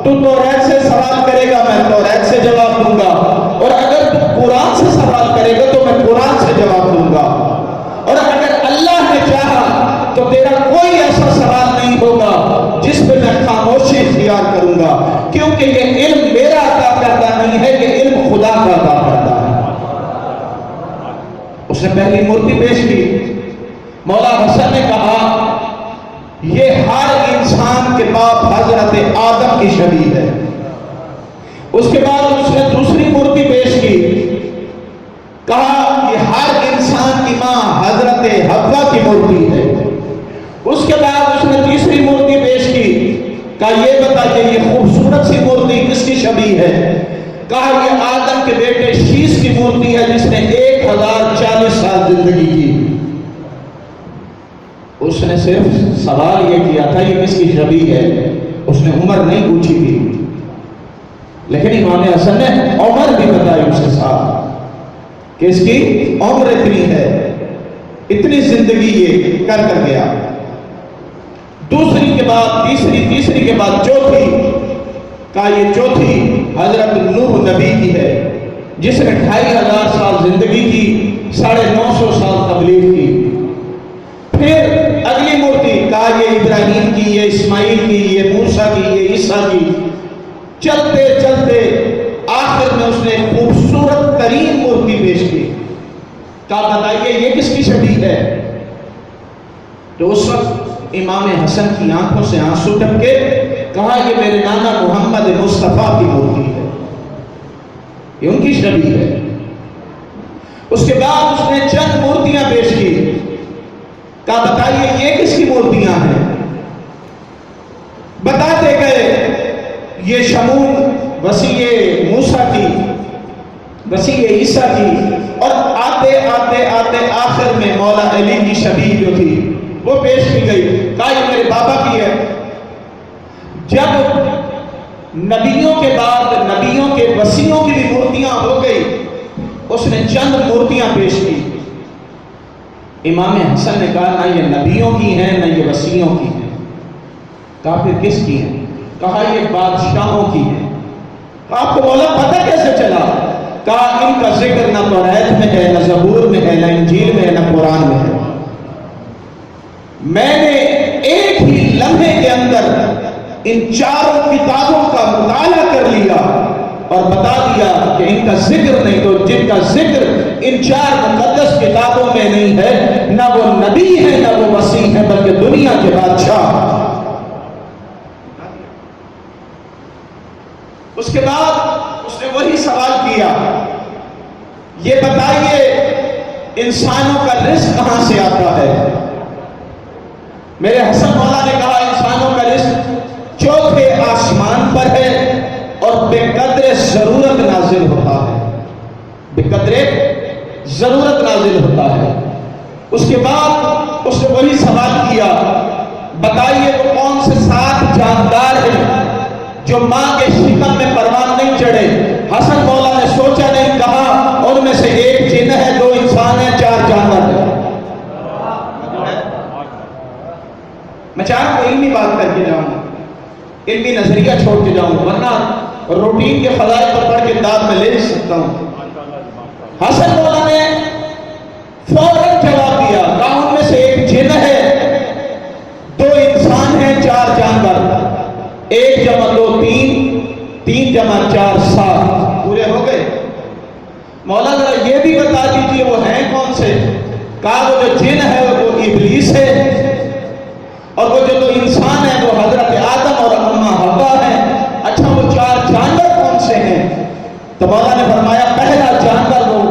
تو توریت سے سوال کرے گا میں توریت سے جواب دوں گا، اور اگر تو قرآن سے سوال کرے گا تو میں قرآن سے جواب دوں گا. اور اگر اللہ نے چاہا تو تیرا کوئی ایسا سوال نہیں ہوگا جس پہ میں خاموشی اختیار کروں گا، کیونکہ یہ علم میرا عطا کرتا نہیں ہے، یہ علم خدا کا عطا کرتا ہے. اس نے پہلی مورتی پیش کی. مولا حسن نے کہا یہ ہر انسان کے باپ حضرت آدم کی شبیہ ہے. اس کے بعد اس نے دوسری مورتی پیش کی، کہا یہ ہر انسان کی ماں حضرت حوا کی مورتی ہے. اس کے بعد اس نے تیسری مورتی پیش کی، کہا یہ بتائیے یہ خوبصورت سی مورتی کس کی شبیہ ہے؟ کہا یہ آدم کے بیٹے شیش کی مورتی ہے جس نے 1040 سال زندگی کی. اس نے صرف سوال یہ کیا تھا یہ کس کی شبیہ ہے، اس نے عمر نہیں پوچھی تھی. لیکن امام حسن نے عمر بھی بتائی اس کے ساتھ کہ اس کی عمر اتنی ہے، اتنی زندگی یہ کر گیا. دوسری کے بعد تیسری کے بعد چوتھی، کہا یہ چوتھی حضرت نوح نبی کی ہے جس نے 2500 سال زندگی کی، 950 سال تبلیغ کی. پھر اگلی مورتی، کہا یہ ابراہیم کی، یہ اسماعیل کی، یہ موسیٰ کی، یہ عیسیٰ کی. چلتے چلتے آخر میں اس نے خوبصورت ترین مورتی پیش کی. کہا بتائیے یہ کس کی شبیہ ہے؟ تو اس وقت امام حسن کی آنکھوں سے آنسو ٹپکے. کہا یہ میرے نانا محمد مصطفیٰ کی مورتی ہے، یہ ان کی شبیہ ہے. اس کے بعد اس نے چند مورتیاں پیش کی. کہا بتائیے یہ کس کی مورتیاں ہیں؟ بتاتے گئے یہ شمول وسیع موسیٰ کی، وسیع عیسیٰ کی، اور آتے آتے آتے آخر میں مولا علی کی شبیہ جو تھی وہ پیش کی گئی. کہا یہ میرے بابا کی ہے. جب نبیوں کے بعد نبیوں کے وسیعوں کی بھی مورتیاں ہو گئی، اس نے چند مورتیاں پیش کی. امام حسن نے کہا نہ یہ نبیوں کی ہیں نہ یہ وسیعوں کی ہیں. کہا پھر کس کی ہیں؟ کہا یہ بادشاہوں کی ہیں. آپ کو مولا پتہ کیسے چلا؟ کہا ان کا ذکر نہ توریت میں ہے، نہ زبور میں ہے، نہ انجیل میں ہے، نہ قرآن میں ہے. میں نے ایک ہی لمحے کے اندر ان چاروں کتابوں کا مطالعہ کر لیا اور بتا دیا کہ ان کا ذکر نہیں، تو جن کا ذکر ان 4 مقدس کتابوں میں نہیں ہے، نہ وہ نبی ہے نہ وہ مسیح ہے، بلکہ دنیا کے بادشاہ. اس کے بعد اس نے وہی سوال کیا، یہ بتائیے انسانوں کا رزق کہاں سے آتا ہے؟ میرے حسن مولا نے کہا انسانوں کا رزق چوتھے آسمان پر ہے اور بے قدر ضرورت نازل ہوتا ہے، بے قدر ضرورت نازل ہوتا ہے. اس کے بعد اس نے وہی سوال کیا، بتائیے وہ کون سے 7 جاندار ہیں جو ماں کے شکم میں پروان نہیں چڑھے؟ حسن مولا نے سوچا نہیں، کہا ان میں سے 1 جن ہے، 2 انسان ہیں، 4 جانور ہیں. میں چاہتا ہوں علمی بات کر کے جاؤں، علمی نظریہ چھوڑ کے جاؤں، ورنہ روٹین کے فضائل پر پڑھ کے داد میں لے سکتا ہوں. حسن مولا نے فوراً جواب دیا، کہا ان میں سے 1 جن ہے، 2 انسان ہیں، 4 جانور. 1 + 2 3، 3 + 4 7، پورے ہو گئے. مولا ذرا یہ بھی بتا دیجئے وہ ہیں کون سے؟ کہا وہ جو جن ہے وہ ابلیس ہے، اور وہ جو 2 انسان ہیں وہ حضرت آدم اور اماں حوا ہیں. اچھا وہ 4 جانور کون سے ہیں؟ تو مولا نے فرمایا پہلا جانور وہ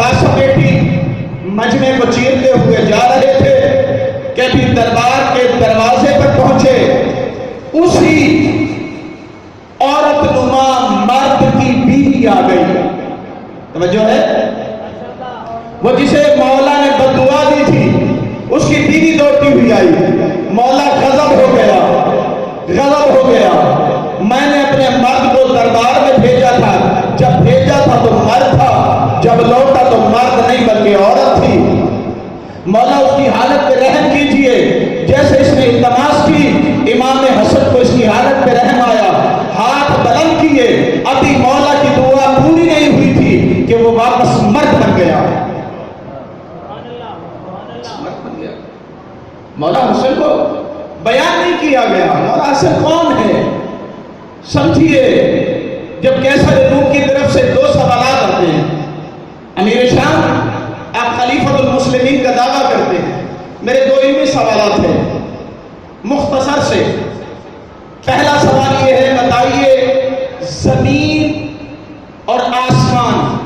عباس بیٹی مجمع کو چیرتے ہوئے جا رہے تھے کہ ابھی دربار کے دروازے پر پہنچے، اسی عورت نما مرد کی بیوی آ گئی. توجہ ہے، وہ جسے مولا نے بددعا دی تھی اس کی بیوی دوڑتی ہوئی آئی. مولا غضب ہو گیا. میں نے اپنے مرد کو دربار میں بھیجا تھا، جب بھیجا تھا تو مرد تھا، جب لوٹا تو مرد نہیں بلکہ عورت تھی. مولا اس کی حالت پہ رحم کیجئے. جیسے اس نے التماس کی، امام حسن کو اس کی حالت پہ رحم آیا، ہاتھ بلند کیے. ابھی مولا کی دعا پوری نہیں ہوئی تھی کہ وہ واپس مرد بن گیا. مولا حسن کو بیان نہیں کیا گیا مولا حسن کون ہے. سمجھیے، جب کیسر روم کی طرف سے دو سوالات آتے ہیں. امیر شام، آپ خلیفۃ المسلمین کا دعویٰ کرتے ہیں. میرے دو علمی سوالات ہیں مختصر سے. پہلا سوال یہ ہے، بتائیے زمین اور آسمان،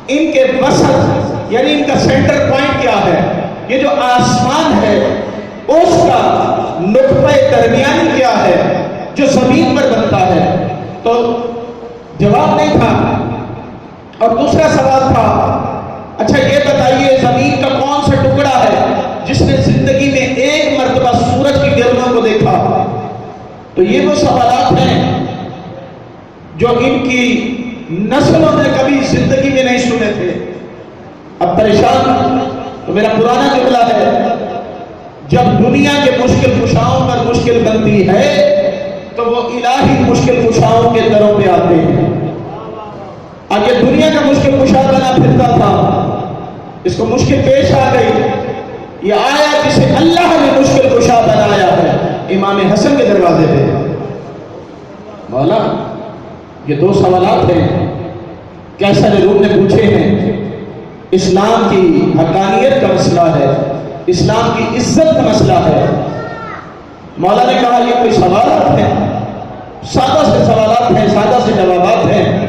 ان کے وسط یعنی ان کا سینٹر پوائنٹ کیا ہے؟ یہ جو آسمان ہے اس کا نقطہ درمیانی کیا ہے جو زمین پر بنتا ہے؟ تو جواب نہیں تھا. اور دوسرا سوال تھا، اچھا یہ بتائیے زمین کا کون سا ٹکڑا ہے جس نے زندگی میں ایک مرتبہ سورج کی کرنوں کو دیکھا؟ تو یہ وہ سوالات ہیں جو ان کی نسلوں نے کبھی زندگی میں نہیں سنے تھے. اب پریشان تو میرا پرانا جملہ ہے، جب دنیا کے مشکل کشاؤں پر مشکل بنتی ہے تو وہ الہی مشکل کشاؤں کے دروں پہ آتے ہیں. اب یہ دنیا کا مشکل کشا بنا پھرتا تھا، اس کو مشکل پیش آ گئی. یہ آیا جسے اللہ نے مشکل کشا بنایا ہے، امام حسن کے دروازے پہ. مولا یہ دو سوالات ہیں کیسر روم نے پوچھے ہیں. اسلام کی حقانیت کا مسئلہ ہے، اسلام کی عزت کا مسئلہ ہے. مولا نے کہا یہ کوئی سوالات ہیں، سادہ سے سوالات ہیں، سادہ سے جوابات ہیں.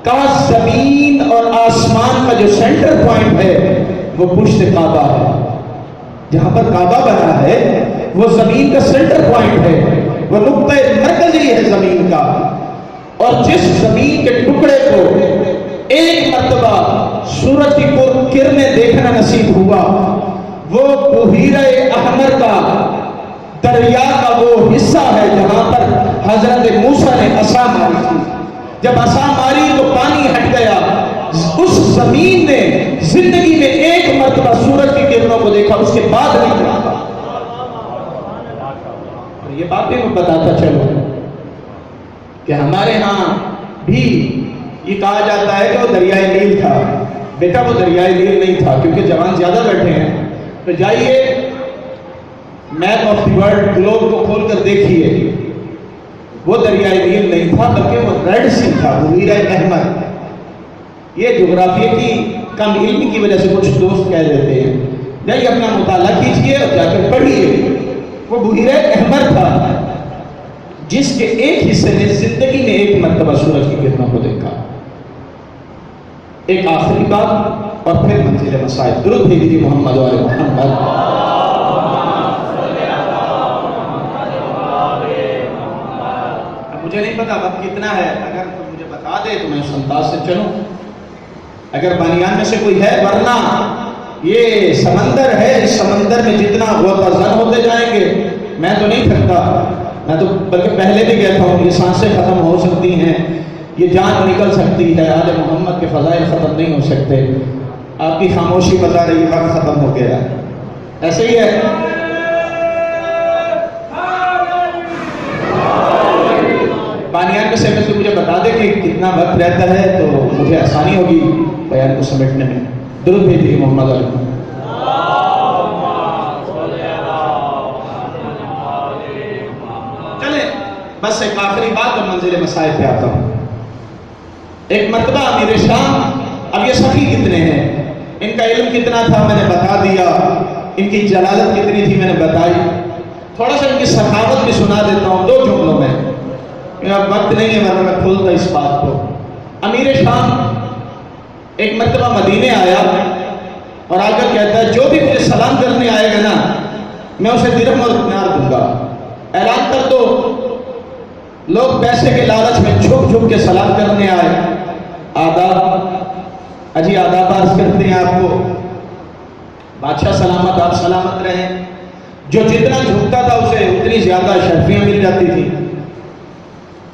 کہا زمین اور آسمان کا جو سینٹر پوائنٹ ہے وہ پشت کعبہ ہے. جہاں پر کعبہ بنا ہے وہ زمین کا سینٹر پوائنٹ ہے، وہ نقطہ مرکزی ہے زمین کا. اور جس زمین کے ٹکڑے کو ایک مرتبہ سورج کی کرنیں دیکھنا نصیب ہوا، وہ بحیرہ احمر کا دریا کا وہ حصہ ہے جہاں پر حضرت موسیٰ نے عصا ماری تھی. جب عصا ماری تو پانی ہٹ گیا. اس زمین نے زندگی میں ایک مرتبہ سورج کی کرنوں کو دیکھا، اس کے بعد نہیں دیکھا. یہ بات بھی میں بتاتا چلوں کہ ہمارے ہاں بھی یہ کہا جاتا ہے کہ وہ دریائے نیل تھا. بیٹا وہ دریائے نیل نہیں تھا، کیونکہ جوان زیادہ بیٹھے ہیں تو جائیے map of the world Globe کو کھول کر دیکھیے. وہ دریائے نیل نہیں تھا بلکہ وہ ریڈ سی تھا، بحیرہ احمر. یہ جغرافیہ کی کم علمی کی وجہ سے کچھ دوست کہہ دیتے ہیں، جائیے اپنا مطالعہ کیجیے اور جا کر پڑھیے. وہ بحیرہ احمر تھا جس کے ایک حصے نے زندگی میں ایک مرتبہ سورج کی کرنوں کو دیکھا. ایک آخری بات اور پھر منزل مسائل. درود بھیجیے محمد و آل محمد. اب مجھے نہیں پتا وقت کتنا ہے، اگر کوئی مجھے بتا دے تو میں اس انداز سے چلوں. اگر بانیان میں سے کوئی ہے، ورنہ یہ سمندر ہے، اس سمندر میں جتنا غوطہ زن ہوتے جائیں گے میں تو نہیں تھکتا. میں تو بلکہ پہلے بھی کہتا ہوں یہ سانسیں ختم ہو سکتی ہیں، یہ جان نکل سکتی ہے، آل محمد کے فضائل ختم نہیں ہو سکتے. آپ کی خاموشی بتا رہی ہے وقت ختم ہو گیا. ایسے ہی ہے. بانیان میں سے میں تو مجھے بتا دے کہ کتنا وقت رہتا ہے تو مجھے آسانی ہوگی بیان کو سمیٹنے میں. درود بھیجیے محمد علیہ. بس ایک آخری بات اور منزل مسائل پہ آتا ہوں. ایک مرتبہ امیر شام، اب یہ سخی کتنے ہیں، ان کا علم کتنا تھا میں نے بتا دیا، ان کی جلالت کتنی تھی میں نے بتائی. تھوڑا سا ان کی سخاوت بھی سنا دیتا ہوں 2 جملوں میں. اب وقت نہیں ہے ورنہ میں کھولتا اس بات کو. امیر شام ایک مرتبہ مدینے آیا اور آ کر کہتا ہے جو بھی مجھے سلام کرنے آئے گا نا میں اسے درہم اور دینار دوں گا. اعلان کر دو. لوگ پیسے کے لالچ میں جھک جھک کے سلام کرنے آئے. آداب، اجی آداب عرض کرتے ہیں آپ کو. بادشاہ سلامت، آپ سلامت رہیں. جو جتنا جھکتا تھا اسے اتنی زیادہ اشرفیاں مل جاتی تھی.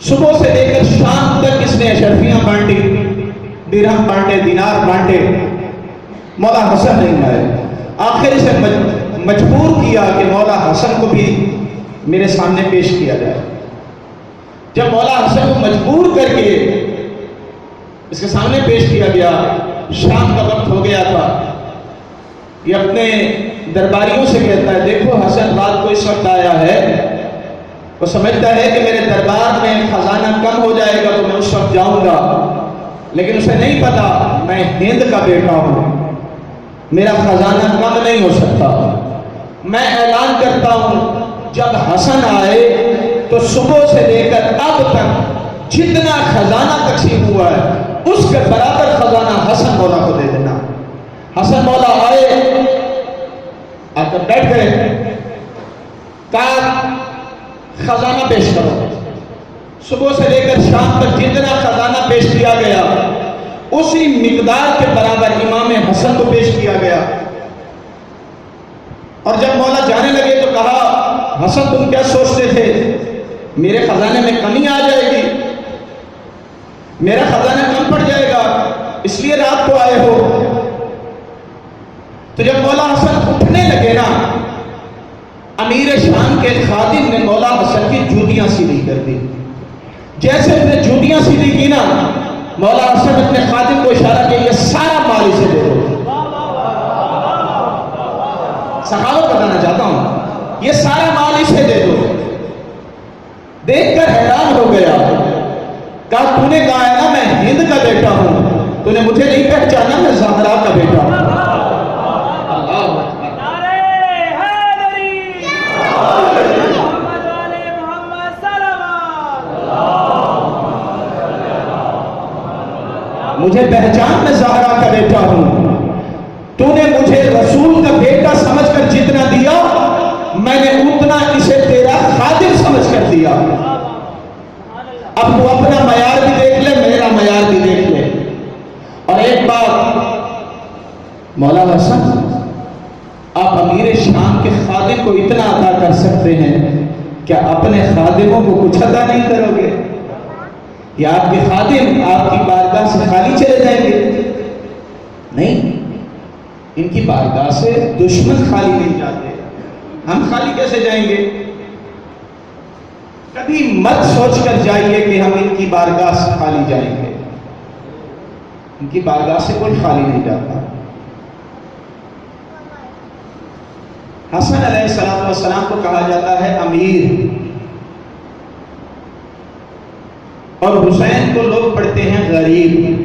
صبح سے لے کر شام تک اس نے اشرفیاں بانٹی، درہم بانٹے، دینار بانٹے. مولا حسن نہیں آئے. آخر اسے مجبور کیا کہ مولا حسن کو بھی میرے سامنے پیش کیا جائے. جب مولا حسن کو مجبور کر کے اس کے سامنے پیش کیا گیا، شام کا وقت ہو گیا تھا. یہ اپنے درباریوں سے کہتا ہے دیکھو حسن رات کو اس وقت آیا ہے، وہ سمجھتا ہے کہ میرے دربار میں خزانہ کم ہو جائے گا تو میں اس وقت جاؤں گا، لیکن اسے نہیں پتا میں ہند کا بیٹا ہوں، میرا خزانہ کم نہیں ہو سکتا. میں اعلان کرتا ہوں جب حسن آئے تو صبح سے لے کر اب تک جتنا خزانہ تقسیم ہوا ہے اس کے برابر خزانہ حسن مولا کو دے دینا. حسن مولا آئے، آ کر بیٹھ گئے. کہا خزانہ پیش کرو. صبح سے لے کر شام تک جتنا خزانہ پیش کیا گیا اسی مقدار کے برابر امام حسن کو پیش کیا گیا. اور جب مولا جانے لگے تو کہا حسن تم کیا سوچتے تھے میرے خزانے میں کمی آ جائے گی، میرا خزانہ کم پڑ جائے گا اس لیے رات کو آئے ہو؟ تو جب مولا حسن اٹھنے لگے نا، امیر شام کے خادم نے مولا حسن کی جوتیاں سیدھی کر دی. جیسے اس نے جوتیاں سیدھی کی نا، مولا حسن اپنے خادم کو اشارہ کیا یہ سارا مال اسے دے دو. سخاوت بتانا چاہتا ہوں، یہ سارا مال اسے دے دو. دیکھ کر حیران ہو گیا. کہا تو نے کہا ہے نا میں ہند کا بیٹا ہوں، تو نے مجھے نہیں پہچانا میں زہرا کا بیٹا ہوں. مجھے پہچان میں زہرا کا بیٹا ہوں. تو نے مجھے رسول کا بیٹا سمجھ کر جتنا دیا میں نے اتنا اسے تیرا خادم سمجھ کر دیا. اب تو اپنا معیار بھی دیکھ لے، میرا معیار بھی دیکھ لے. اور ایک بات مولا حسن، آپ امیر شام کے خادم کو اتنا عطا کر سکتے ہیں، کیا اپنے خادموں کو کچھ عطا نہیں کرو گے؟ یا آپ کے خادم آپ کی بارگاہ سے خالی چلے جائیں گے؟ نہیں، ان کی بارگاہ سے دشمن خالی نہیں جاتے. ہم خالی کیسے جائیں گے؟ کبھی مت سوچ کر جائیے کہ ہم ان کی بارگاہ سے خالی جائیں گے. ان کی بارگاہ سے کوئی خالی نہیں جاتا. حسن علیہ السلام کو کہا جاتا ہے امیر، اور حسین کو لوگ پڑھتے ہیں غریب.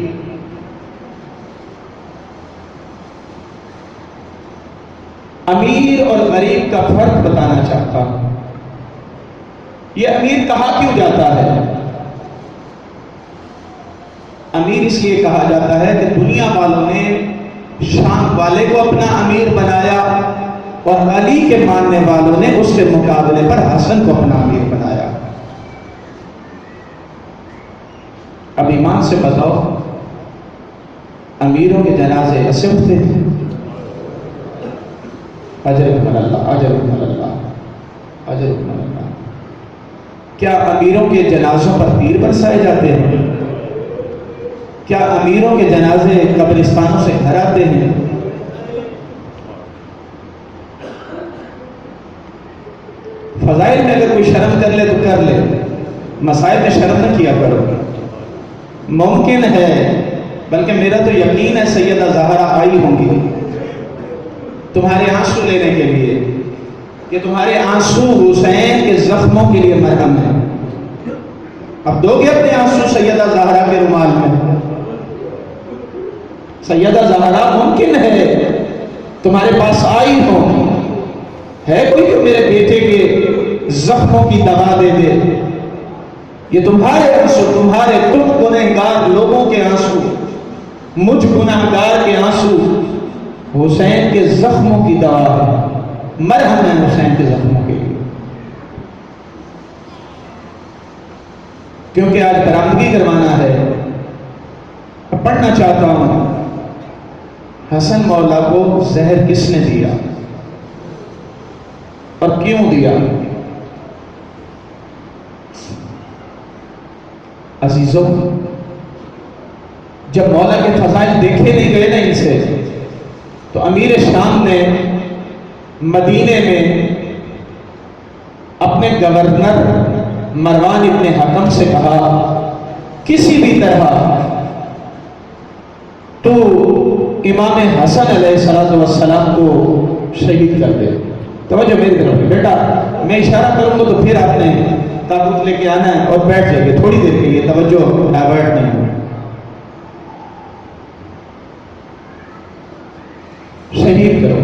امیر اور غریب کا فرق بتانا چاہتا ہوں. یہ امیر کہا کیوں جاتا ہے؟ امیر اس لیے کہا جاتا ہے کہ دنیا والوں نے شام والے کو اپنا امیر بنایا اور علی کے ماننے والوں نے اس کے مقابلے پر حسن کو اپنا امیر بنایا. اب ایمان سے بتاؤ امیروں کے جنازے ایسے ہوتے ہیں؟ اجرکم اللہ، اجرکم اللہ، اجرکم اللہ. کیا امیروں کے جنازوں پر تیر برسائے جاتے ہیں؟ کیا امیروں کے جنازے قبرستانوں سے گھر آتے ہیں؟ فضائل میں اگر کوئی شرم کر لے تو کر لے، مسائل میں شرم نہ کیا کرو. ممکن ہے، بلکہ میرا تو یقین ہے سیدہ زہرا آئی ہوں گی تمہارے آنسو لینے کے لیے، کہ تمہارے آنسو حسین کے زخموں کے لیے مرہم ہے. اب دو گے اپنے آنسو سیدہ زہرا کے رومال میں؟ سیدہ زہرا ممکن ہے تمہارے پاس آئی ہو، ہے کوئی کہ میرے بیٹے کے زخموں کی دوا دے دے؟ یہ تمہارے آنسو، تمہارے تم گنہگار لوگوں کے آنسو مجھ گناہگار کے آنسو حسین کے زخموں کی دوا ہے، مرہم ہے حسین کے زخموں کے لیے. کیونکہ آج برآمدگی کروانا ہے، پڑھنا چاہتا ہوں حسن مولا کو زہر کس نے دیا اور کیوں دیا. عزیزوں، جب مولا کے فضائل دیکھے نہیں گئے نا ان سے، تو امیر شام نے مدینے میں اپنے گورنر مروان ابن حکم سے کہا کسی بھی طرح تو امام حسن علیہ السلام کو شہید کر دے. توجہ میری طرف، بیٹا میں اشارہ کروں گا تو پھر آپ نے تابوت لے کے آنا ہے اور بیٹھ جائے گے تھوڑی دیر کے لیے، توجہ ڈائیورٹ نہیں ہو. شہید کرو.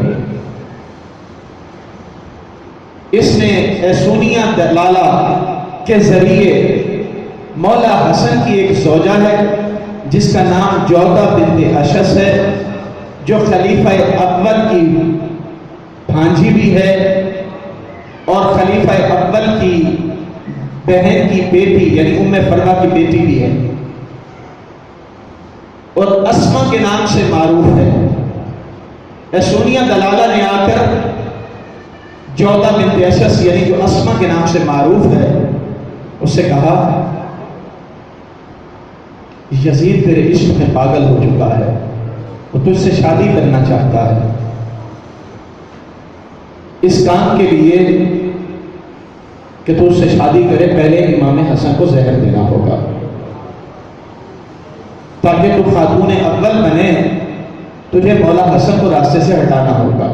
اس نے ایسونیا دلالہ کے ذریعے مولا حسن کی ایک زوجہ ہے جس کا نام جودہ بنت اشس ہے، جو خلیفہ اول کی بھانجی بھی ہے اور خلیفہ اول کی بہن کی بیٹی یعنی ام فروا کی بیٹی بھی ہے، اور اسما کے نام سے معروف ہے. ایسونیا دلالہ نے آ کر جودہ بنت اشس یعنی جو اسما کے نام سے معروف ہے اس سے کہا یزید تیرے عشق میں پاگل ہو چکا ہے، وہ تجھ سے شادی کرنا چاہتا ہے. اس کام کے لیے کہ تو اس سے شادی کرے پہلے امام حسن کو زہر دینا ہوگا تاکہ تو خاتون اول بنے. تجھے مولا حسن کو راستے سے ہٹانا ہوگا.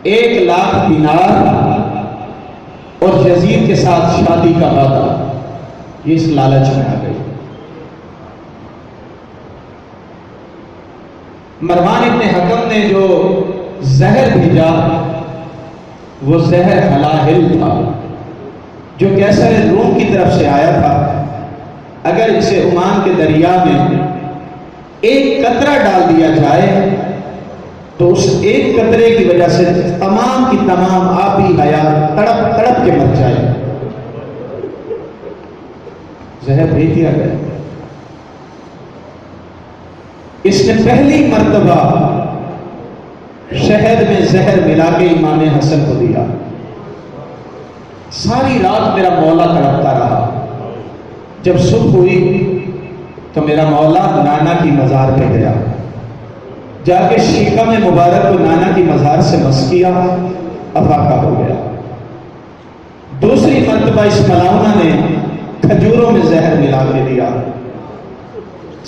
1,00,000 دینار اور یزید کے ساتھ شادی کا وعدہ، یہ اس لالچ میں آ گئی. مروان ابن حکم نے جو زہر بھیجا وہ زہر حلاہل تھا جو کیسر روم کی طرف سے آیا تھا. اگر اسے عمان کے دریا میں ایک قطرہ ڈال دیا جائے تو اس ایک قطرے کی وجہ سے تمام کی تمام آبی حیات تڑپ تڑپ کے مر جائے. زہر بھیج دیا گیا. اس نے پہلی مرتبہ شہد میں زہر ملا کے امام حسن کو دیا. ساری رات میرا مولا تڑپتا رہا. جب صبح ہوئی تو میرا مولا نانا کی مزار پہ گیا، جا کے شیکم مبارک کو نانا کی مزار سے مس کیا، افاقہ ہو گیا. دوسری مرتبہ اس ملاؤنا نے کھجوروں میں زہر ملا کے دیا.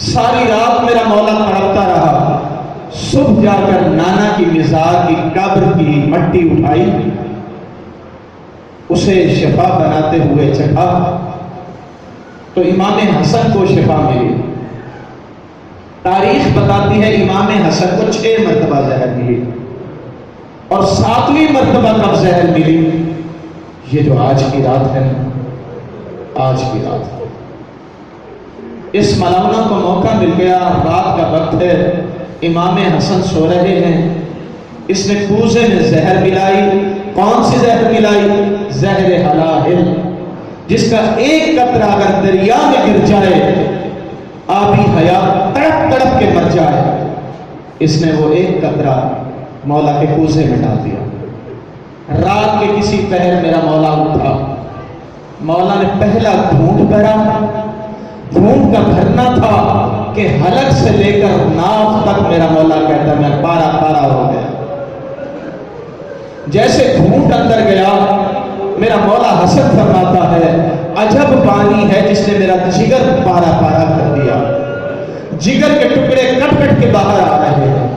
ساری رات میرا مولا تڑپتا رہا. صبح جا کر نانا کی مزار کی قبر کی مٹی اٹھائی، اسے شفا بناتے ہوئے چکھا تو امام حسن کو شفا ملی. تاریخ بتاتی ہے امام حسن کو 6 مرتبہ زہر ملی اور 7ویں مرتبہ کب زہر ملی؟ یہ جو آج کی رات ہے، آج کی رات. اس ملاؤنا کو موقع مل گیا، رات کا وقت ہے، امام حسن سو رہے ہیں. اس نے کوزے میں زہر ملائی. کون سی زہر ملائی؟ زہر حلاہل، جس کا ایک قطرہ اگر دریا میں گر جائے آبی حیات تڑپ تڑپ کے مر جائے. اس نے وہ ایک قطرہ مولا کے کوزے میں ڈال دیا. رات کے کسی پہر میرا مولا اٹھا. مولا نے پہلا گھونٹ بھرا. گھونٹ کا بھرنا تھا کہ حلق سے لے کر ناف تک میرا مولا کہتا میں پارا پارا ہو گیا. جیسے گھونٹ اندر گیا میرا مولا حسن فرماتا ہے عجب پانی ہے جس نے میرا جگر پارا پارا کر دیا. جگر کے ٹکڑے کٹ کٹ کے باہر آ رہے ہیں.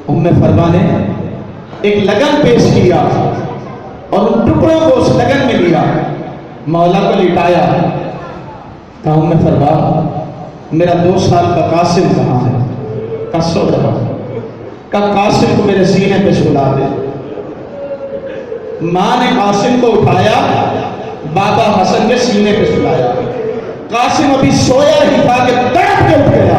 ام فرما نے ایک لگن پیش کیا اور ان ٹکڑوں کو اس لگن میں لیا، مولا کو لٹایا. کہا ام فرما میرا 2 سال کا قاسم کہاں ہے؟ کہا سو رہا. کہا قاسم کو میرے سینے پہ سلا دے. ماں نے قاسم کو اٹھایا، بابا حسن کے سینے پہ سلایا. قاسم ابھی سویا ہی تھا کہ تڑپ کے اٹھ گیا.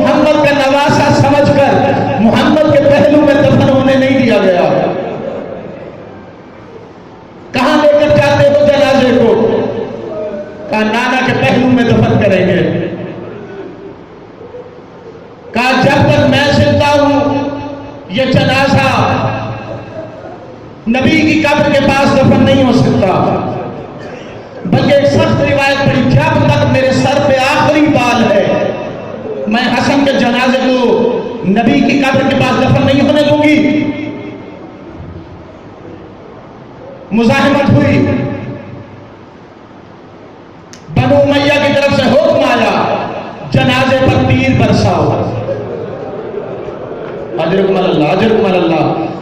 محمد کا نواسا سمجھ کر محمد کے پہلو میں دفن ہونے نہیں دیا گیا. کہاں لے کر جاتے ہو جنازے کو؟ کہا نانا کے پہلو میں دفن کریں گے. کہا جب تک میں زندہ ہوں یہ جنازہ نبی کی قبر کے پاس دفن نہیں ہو سکتا. بلکہ ایک سخت روایت پڑی جب تک میرے سر پہ آخری بال ہے میں حسن کے جنازے کو نبی کی قبر کے پاس دفن نہیں ہونے دوں گی. مزاحمت ہوئی. بنو امیہ کی طرف سے حکم آیا جنازے پر تیر برساؤ. اجرکم اللہ اجرکم اللہ.